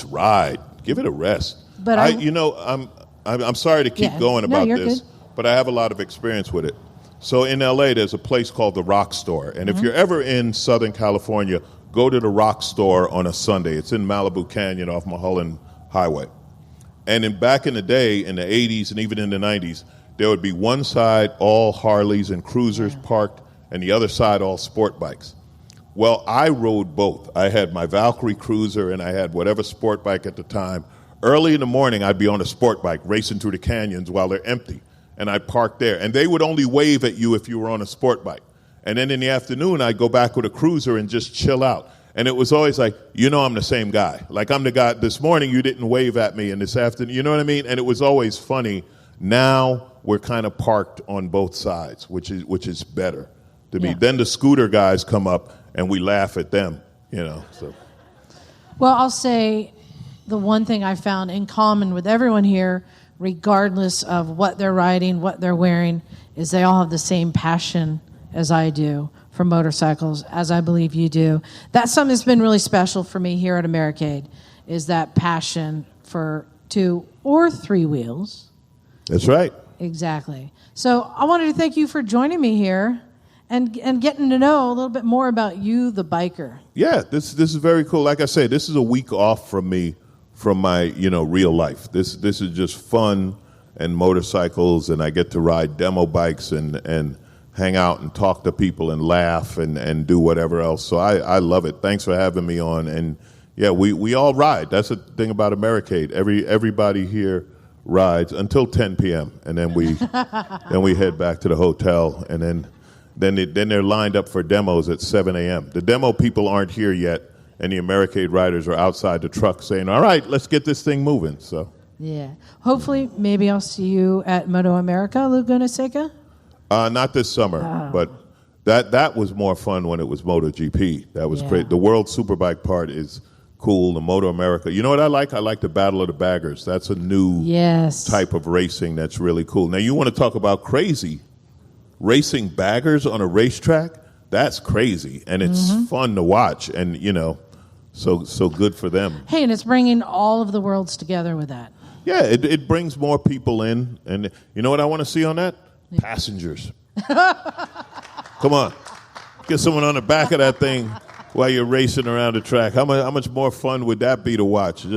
ride. Give it a rest. But I'm sorry to keep going about this, but I have a lot of experience with it. So in LA, there's a place called the Rock Store. And if you're ever in Southern California, go to the Rock Store on a Sunday. It's in Malibu Canyon off Mulholland Highway. And back in the day, in the 80s and even in the 90s, there would be one side all Harleys and cruisers parked, and the other side all sport bikes. Well, I rode both. I had my Valkyrie cruiser and I had whatever sport bike at the time. Early in the morning, I'd be on a sport bike racing through the canyons while they're empty. And I'd park there. And they would only wave at you if you were on a sport bike. And then in the afternoon, I'd go back with a cruiser and just chill out. And it was always like, I'm the same guy. Like, I'm the guy, this morning you didn't wave at me, and this afternoon, you know what I mean? And it was always funny. Now we're kind of parked on both sides, which is better to me. Then the scooter guys come up, and we laugh at them, So. Well, I'll say the one thing I found in common with everyone here, regardless of what they're riding, what they're wearing, is they all have the same passion as I do for motorcycles, as I believe you do. That's something that's been really special for me here at Americade, is that passion for 2 or 3 wheels. That's right. Exactly. So I wanted to thank you for joining me here and getting to know a little bit more about you, the biker. Yeah, this is very cool. Like I say, this is a week off from me from my, real life. This is just fun and motorcycles, and I get to ride demo bikes and hang out and talk to people and laugh and do whatever else. So I love it. Thanks for having me on. And yeah, we all ride. That's the thing about Americade. Everybody here rides until 10 p.m. and then we head back to the hotel, and then they're lined up for demos at 7 a.m. The demo people aren't here yet, and the Americade riders are outside the truck saying, "All right, let's get this thing moving." So yeah, hopefully maybe I'll see you at Moto America, Laguna Seca. Not this summer, but that was more fun when it was MotoGP. That was great. The World Superbike part is cool. The Moto America. You know what I like? I like the Battle of the Baggers. That's a new type of racing that's really cool. Now, you want to talk about crazy. Racing baggers on a racetrack? That's crazy. And it's fun to watch. And, so good for them. Hey, and it's bringing all of the worlds together with that. Yeah, it brings more people in. And you know what I want to see on that? Passengers. Come on. Get someone on the back of that thing while you're racing around the track. How much more fun would that be to watch?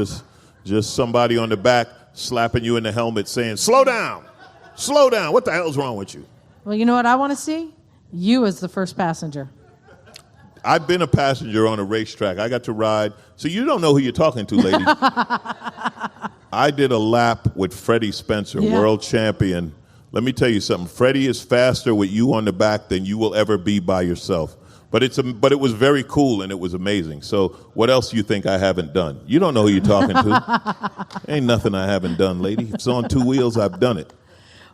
Just somebody on the back slapping you in the helmet saying, "Slow down. Slow down. What the hell's wrong with you?" Well, you know what I want to see? You as the first passenger. I've been a passenger on a racetrack. I got to ride. So you don't know who you're talking to, lady. I did a lap with Freddie Spencer, world champion. Let me tell you something. Freddie is faster with you on the back than you will ever be by yourself. But it was very cool, and it was amazing. So what else do you think I haven't done? You don't know who you're talking to. Ain't nothing I haven't done, lady. If it's on 2 wheels, I've done it.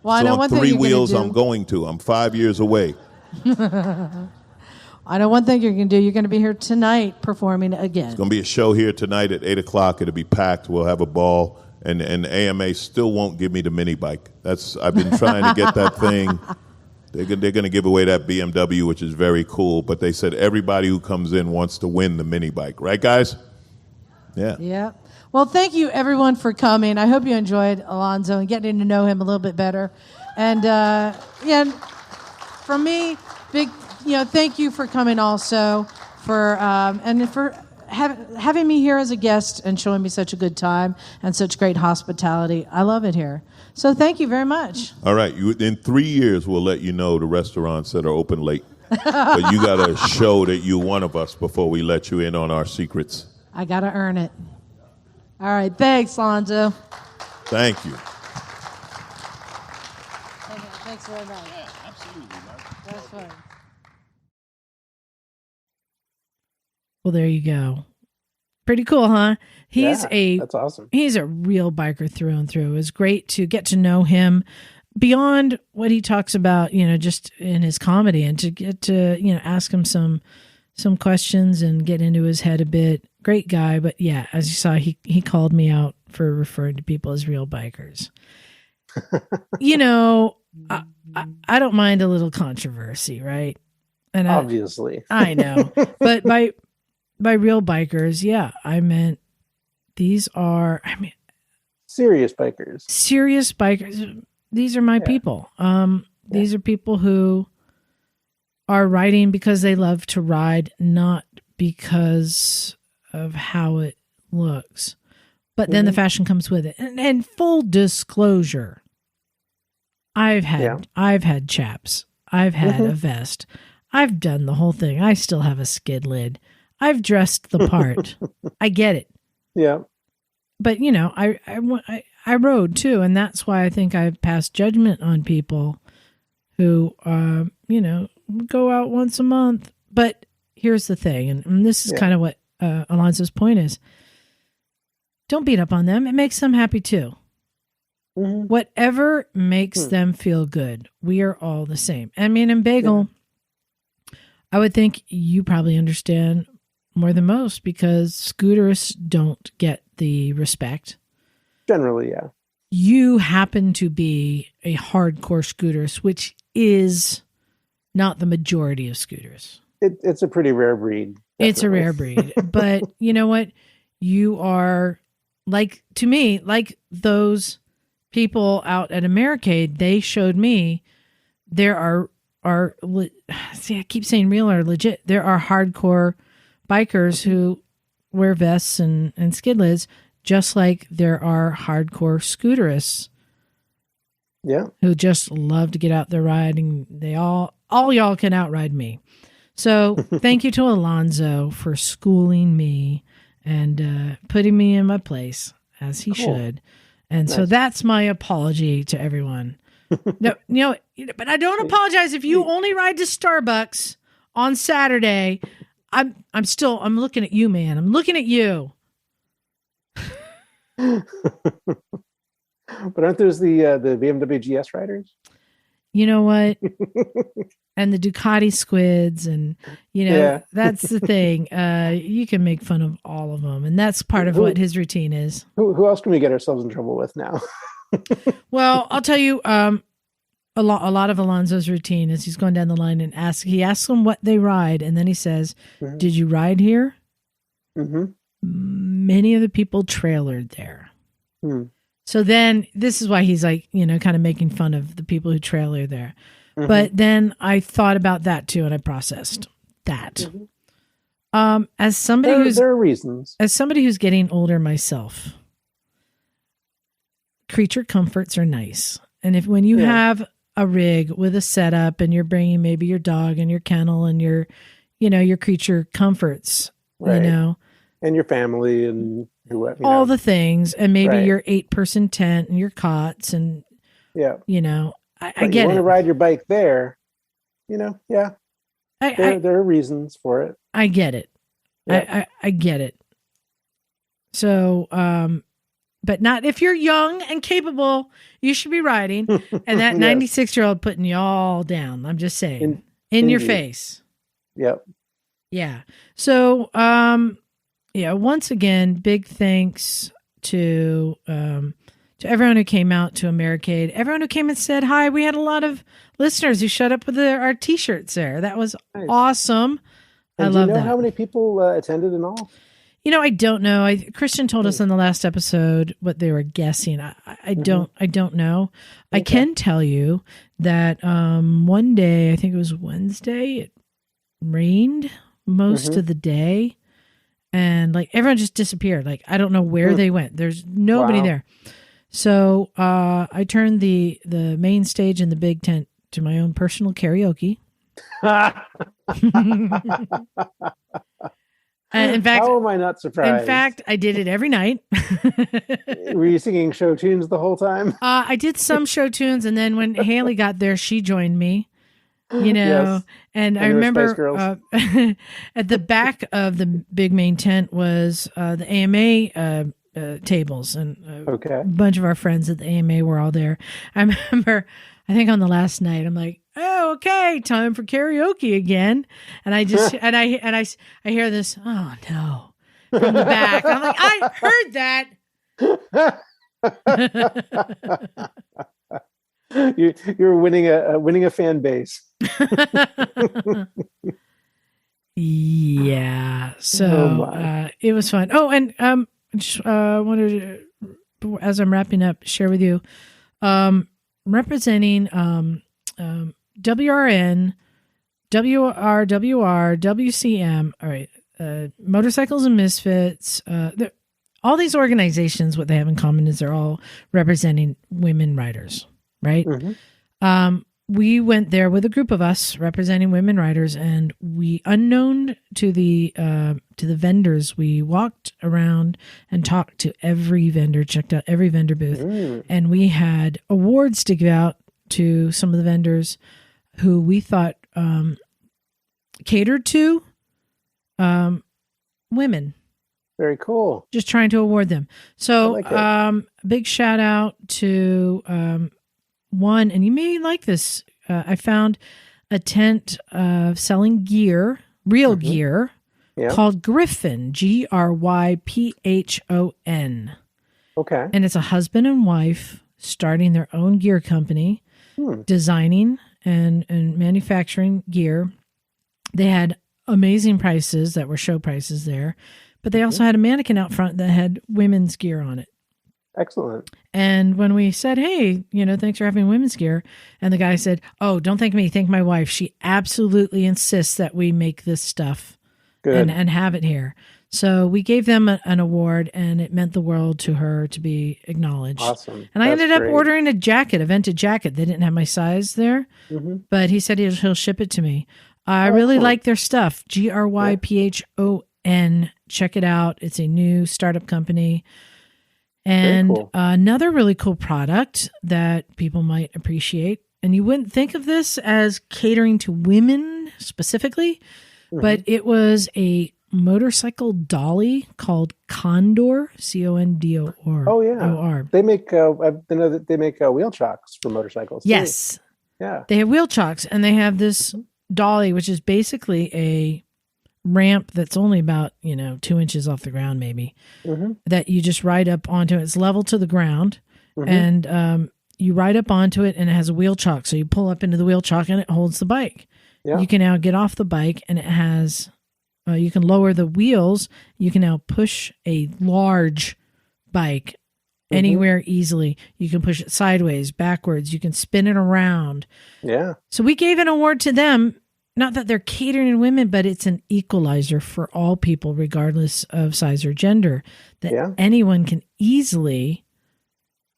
Well, I know on one thing 3 you're wheels, gonna do. I'm going to. I'm 5 years away. I know one thing you're going to do. You're going to be here tonight performing again. It's going to be a show here tonight at 8 o'clock. It'll be packed. We'll have a ball. And AMA still won't give me the mini bike. I've been trying to get that thing. They're going to give away that BMW, which is very cool. But they said everybody who comes in wants to win the mini bike. Right, guys? Yeah. Yeah. Well, thank you, everyone, for coming. I hope you enjoyed Alonzo and getting to know him a little bit better. And, from me, big, thank you for coming also, and for having me here as a guest and showing me such a good time and such great hospitality. I love it here. So thank you very much. All right. In 3 years, we'll let you know the restaurants that are open late. But you got to show that you're one of us before we let you in on our secrets. I got to earn it. All right. Thanks, Lonzo. Thank you. Thanks very much. Yeah, absolutely. That was fun. Well, there you go. Pretty cool, huh? That's awesome. He's a real biker through and through. It was great to get to know him beyond what he talks about, just in his comedy, and to get to, ask him some questions and get into his head a bit. Great guy. But yeah, as you saw, he called me out for referring to people as real bikers. I don't mind a little controversy, right? And obviously. I know. But by real bikers, I meant these are, serious bikers. Serious bikers. These are my people. These are people who are riding because they love to ride, not because of how it looks. But then the fashion comes with it. And full disclosure, I've had chaps. I've had a vest. I've done the whole thing. I still have a skid lid. I've dressed the part. I get it. Yeah. But, I rode too. And that's why I think I've passed judgment on people who, go out once a month. But here's the thing. And this is kind of what Alonzo's point is. Don't beat up on them. It makes them happy too. Mm-hmm. Whatever makes them feel good. We are all the same. And Bagel, I would think you probably understand more than most, because scooterists don't get the respect. Generally, yeah. You happen to be a hardcore scooterist, which is not the majority of scooters. It's a pretty rare breed. Definitely. It's a rare breed. But you know what? You are, to me, like those people out at Americade. They showed me there are I keep saying real or legit. There are hardcore bikers who wear vests and skid lids just like there are hardcore scooterists who just love to get out there riding. They all y'all can outride me. So thank you to Alonzo for schooling me and putting me in my place as he should. And so that's my apology to everyone. No, but I don't apologize if you only ride to Starbucks on Saturday. I'm looking at you, man. I'm looking at you. But aren't those the BMW GS riders? You know what? And the Ducati squids, and that's the thing. You can make fun of all of them, and that's part of what his routine is. Who else can we get ourselves in trouble with now? Well, I'll tell you, a lot of Alonzo's routine is he's going down the line and he asks them what they ride, and then he says, "Did you ride here?" Mm-hmm. Many of the people trailered there. So then this is why he's like, kind of making fun of the people who trailer there. But then I thought about that too, and I processed that. As somebody there are reasons. As somebody who's getting older myself, creature comforts are nice. And when you have a rig with a setup and you're bringing maybe your dog and your kennel and your creature comforts, and your family and all the things, and maybe your 8-person tent and your cots and I get you want it. to ride your bike there, there are reasons for it. I get it. Yeah. I get it. So, but not if you're young and capable, you should be riding. And that 96-year-old putting you all down. I'm just saying, in your face. Yep. Yeah. So, once again, big thanks to everyone who came out to Americade, everyone who came and said hi. We had a lot of listeners who showed up with our T-shirts there. That was awesome. And I love that. Do you know how many people attended in all? I don't know. Christian told us in the last episode what they were guessing. I don't know. Okay. I can tell you that one day, I think it was Wednesday, it rained most of the day. And everyone just disappeared. I don't know where they went. There's nobody there. So I turned the main stage in the big tent to my own personal karaoke. And in fact, how am I not surprised? In fact, I did it every night. Were you singing show tunes the whole time? I did some show tunes, and then when Haley got there, she joined me. Yes. And I remember at the back of the big main tent was the AMA tables, and a bunch of our friends at the AMA were all there. I remember, I think on the last night, I'm like, "Oh, okay, time for karaoke again," and I just I hear this, "Oh no," from the back. I'm like, I heard that. You're winning a fan base. Yeah. So it was fun. Oh, and just wanted to, as I'm wrapping up, share with you, representing WRN, WRWR, WCM. All right, Motorcycles and Misfits. All these organizations, what they have in common is they're all representing women riders. Right. We went there with a group of us representing women riders, and we, unknown to the vendors, we walked around and talked to every vendor, checked out every vendor booth, and we had awards to give out to some of the vendors who we thought catered to women. Very cool. Just trying to award them. So big shout out to one, and you may like this. I found a tent selling gear, real gear, called Griffin, GRYPHON. Okay. And it's a husband and wife starting their own gear company, designing and manufacturing gear. They had amazing prices that were show prices there, but they also had a mannequin out front that had women's gear on it. Excellent. And when we said, "Hey, thanks for having women's gear," and the guy said, "Oh, don't thank me, thank my wife. She absolutely insists that we make this stuff and have it here." So we gave them an award, and it meant the world to her to be acknowledged. Awesome. And I That's ended up great. ordering a jacket, a vented jacket. They didn't have my size there, but he said he'll ship it to me. I really excellent. like their stuff. GRYPHON. Check it out. It's a new startup company. And cool. another really cool product that people might appreciate, and you wouldn't think of this as catering to women specifically, but it was a motorcycle dolly called Condor, Condor. Oh yeah, O-R. they make. I know that they make wheel chocks for motorcycles. too. Yes, Yeah. they have wheel chocks, and they have this dolly, which is basically a ramp that's only about 2 inches off the ground, maybe, that you just ride up onto. It's level to the ground, and you ride up onto it, and it has a wheel chock. So you pull up into the wheel chock, and it holds the bike. Yeah. You can now get off the bike, and it has. You can lower the wheels. You can now push a large bike anywhere easily. You can push it sideways, backwards. You can spin it around. Yeah. So we gave an award to them. Not that they're catering to women, but it's an equalizer for all people, regardless of size or gender, that anyone can easily,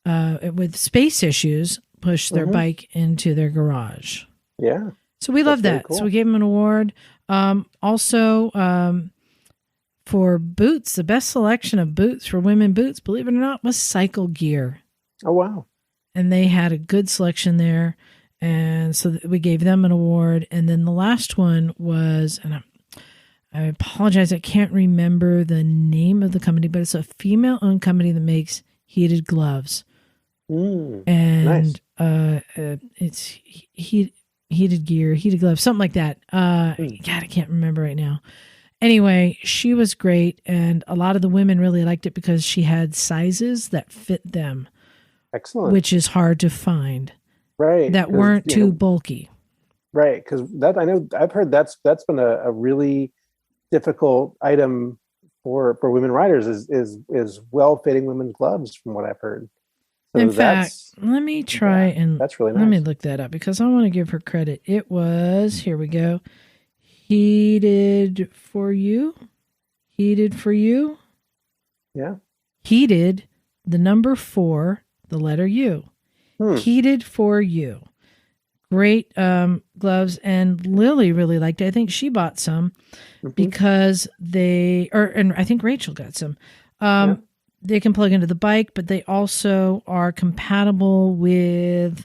with space issues, push their bike into their garage. Yeah. So we love that. Cool. So we gave them an award. Also, for boots, the best selection of boots for women boots, believe it or not, was Cycle Gear. Oh, wow. And they had a good selection there. And so we gave them an award. And then the last one was, and I apologize, I can't remember the name of the company, but it's a female-owned company that makes heated gloves. And nice. It's heated gear, heated gloves, something like that. God, I can't remember right now. Anyway, she was great. And a lot of the women really liked it because she had sizes that fit them. Excellent. Which is hard to find. Right. That weren't too bulky. Right. Because that, I know, I've heard that's been a really difficult item for women riders is well-fitting women's gloves, from what I've heard. So in fact, let me try and that's really nice. Let me look that up because I want to give her credit. It was, here we go. Heated for you. Yeah. Heated, the number 4, the letter U. Heated for you. Great gloves. And Lily really liked it. I think she bought some because and I think Rachel got some. They can plug into the bike, but they also are compatible with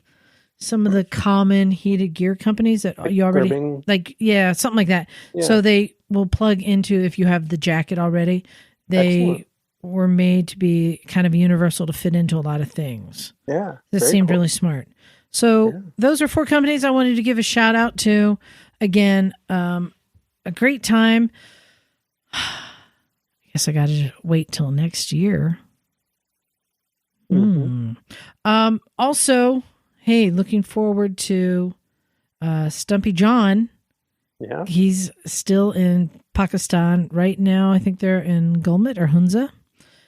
some of the common heated gear companies that you already Curbing. Something like that. Yeah. So they will plug into, if you have the jacket already, they were made to be kind of universal to fit into a lot of things. Yeah. This seemed really smart. So those are 4 companies I wanted to give a shout out to. Again, a great time. I guess I got to wait till next year. Also, hey, looking forward to Stumpy John. Yeah. He's still in Pakistan right now. I think they're in Gulmit or Hunza.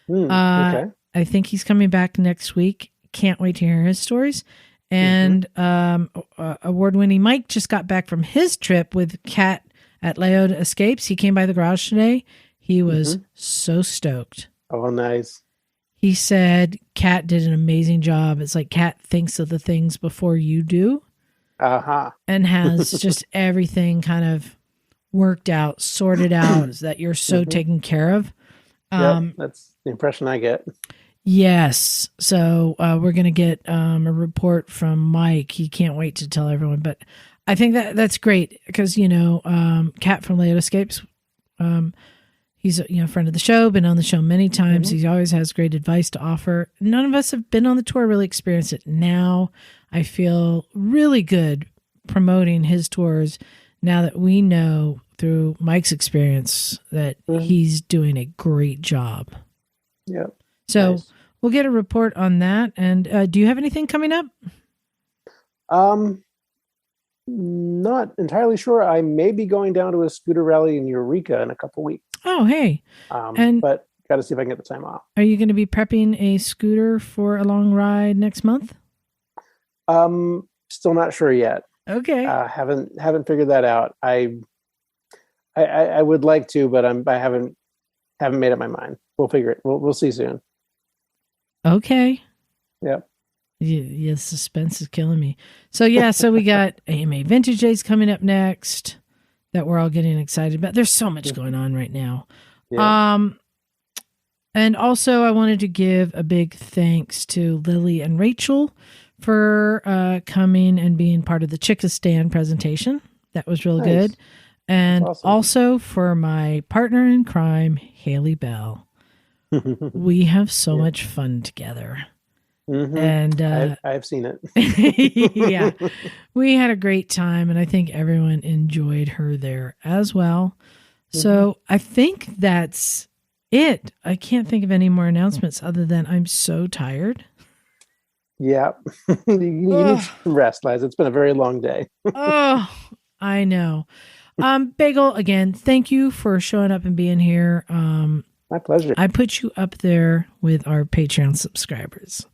Okay. I think he's coming back next week. Can't wait to hear his stories. And award-winning Mike just got back from his trip with Kat at Leota Escapes. He came by the garage today. He was so stoked. Oh, nice. He said Kat did an amazing job. It's like Kat thinks of the things before you do. And has just everything kind of worked out, sorted out, that you're so taken care of. That's the impression I get. Yes. So we're going to get a report from Mike. He can't wait to tell everyone. But I think that's great because, Kat from Leota Escapes, he's a friend of the show, been on the show many times. He always has great advice to offer. None of us have been on the tour, really experienced it. Now I feel really good promoting his tours now that we know through Mike's experience that he's doing a great job. Yeah. So we'll get a report on that. And do you have anything coming up? Not entirely sure. I may be going down to a scooter rally in Eureka in a couple weeks. Oh, hey. But got to see if I can get the time off. Are you going to be prepping a scooter for a long ride next month? Still not sure yet. Okay. Haven't figured that out. I would like to, but I haven't haven't made up my mind. We'll figure it. We'll see soon. Okay. Yep. Yeah, suspense is killing me. So so we got AMA Vintage Days coming up next that we're all getting excited about. There's so much going on right now. Yeah. And also I wanted to give a big thanks to Lily and Rachel for coming and being part of the Chickistan presentation. That was real good. And awesome. Also for my partner in crime, Haley Bell. We have so much fun together. Mm-hmm. And I've seen it. yeah, we had a great time, and I think everyone enjoyed her there as well. So I think that's it. I can't think of any more announcements other than I'm so tired. Yeah. you need some rest, Liza. It's been a very long day. Oh, I know. Bagel, again, thank you for showing up and being here. My pleasure. I put you up there with our Patreon subscribers.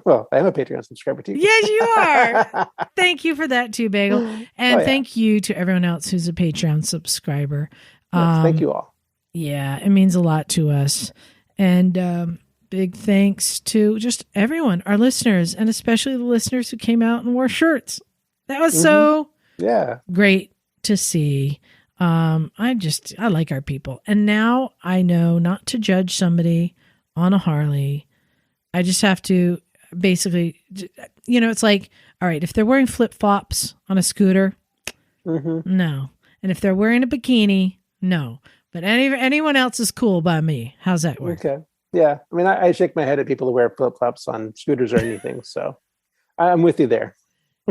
Well, I am a Patreon subscriber too. Yes, you are. Thank you for that too, Bagel. And thank you to everyone else who's a Patreon subscriber. Yes, thank you all. Yeah, it means a lot to us. And big thanks to just everyone, our listeners, and especially the listeners who came out and wore shirts. That was so great to see. I like our people. And now I know not to judge somebody on a Harley. I just have to basically, it's like, all right, if they're wearing flip-flops on a scooter, no. And if they're wearing a bikini, no. But anyone else is cool by me. How's that work? Okay. Yeah. I mean, I shake my head at people who wear flip-flops on scooters or anything. So I'm with you there.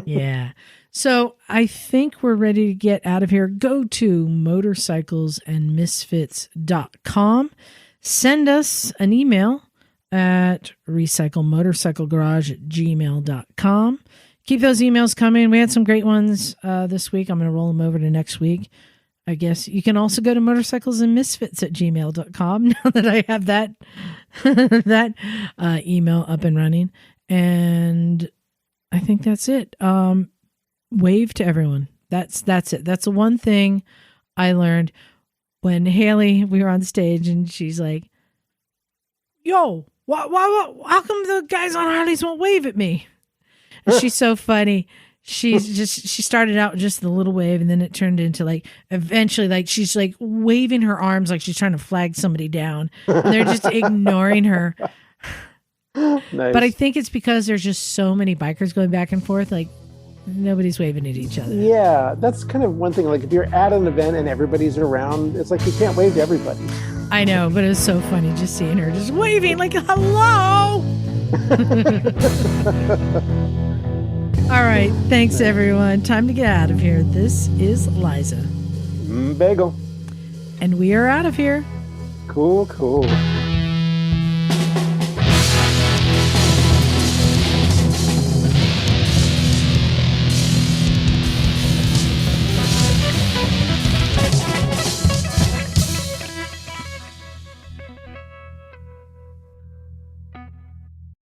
Yeah. So I think we're ready to get out of here. Go to motorcyclesandmisfits.com. Send us an email at recyclemotorcyclegarage@gmail.com. Keep those emails coming. We had some great ones this week. I'm going to roll them over to next week. I guess you can also go to motorcyclesandmisfits@gmail.com now that I have that email up and running. And I think that's it. Wave to everyone. That's it. That's the one thing I learned when Haley, we were on stage and she's like, yo, how come the guys on Harleys won't wave at me? And she's so funny. She started out just the little wave, and then it turned into like, eventually, like she's like waving her arms like she's trying to flag somebody down. And they're just ignoring her. Nice. But I think it's because there's just so many bikers going back and forth. Like nobody's waving at each other. Yeah, that's kind of one thing. Like if you're at an event and everybody's around, it's like you can't wave to everybody. I know, but it was so funny just seeing her just waving like, hello. All right. Thanks, everyone. Time to get out of here. This is Liza. Bagel. And we are out of here. Cool.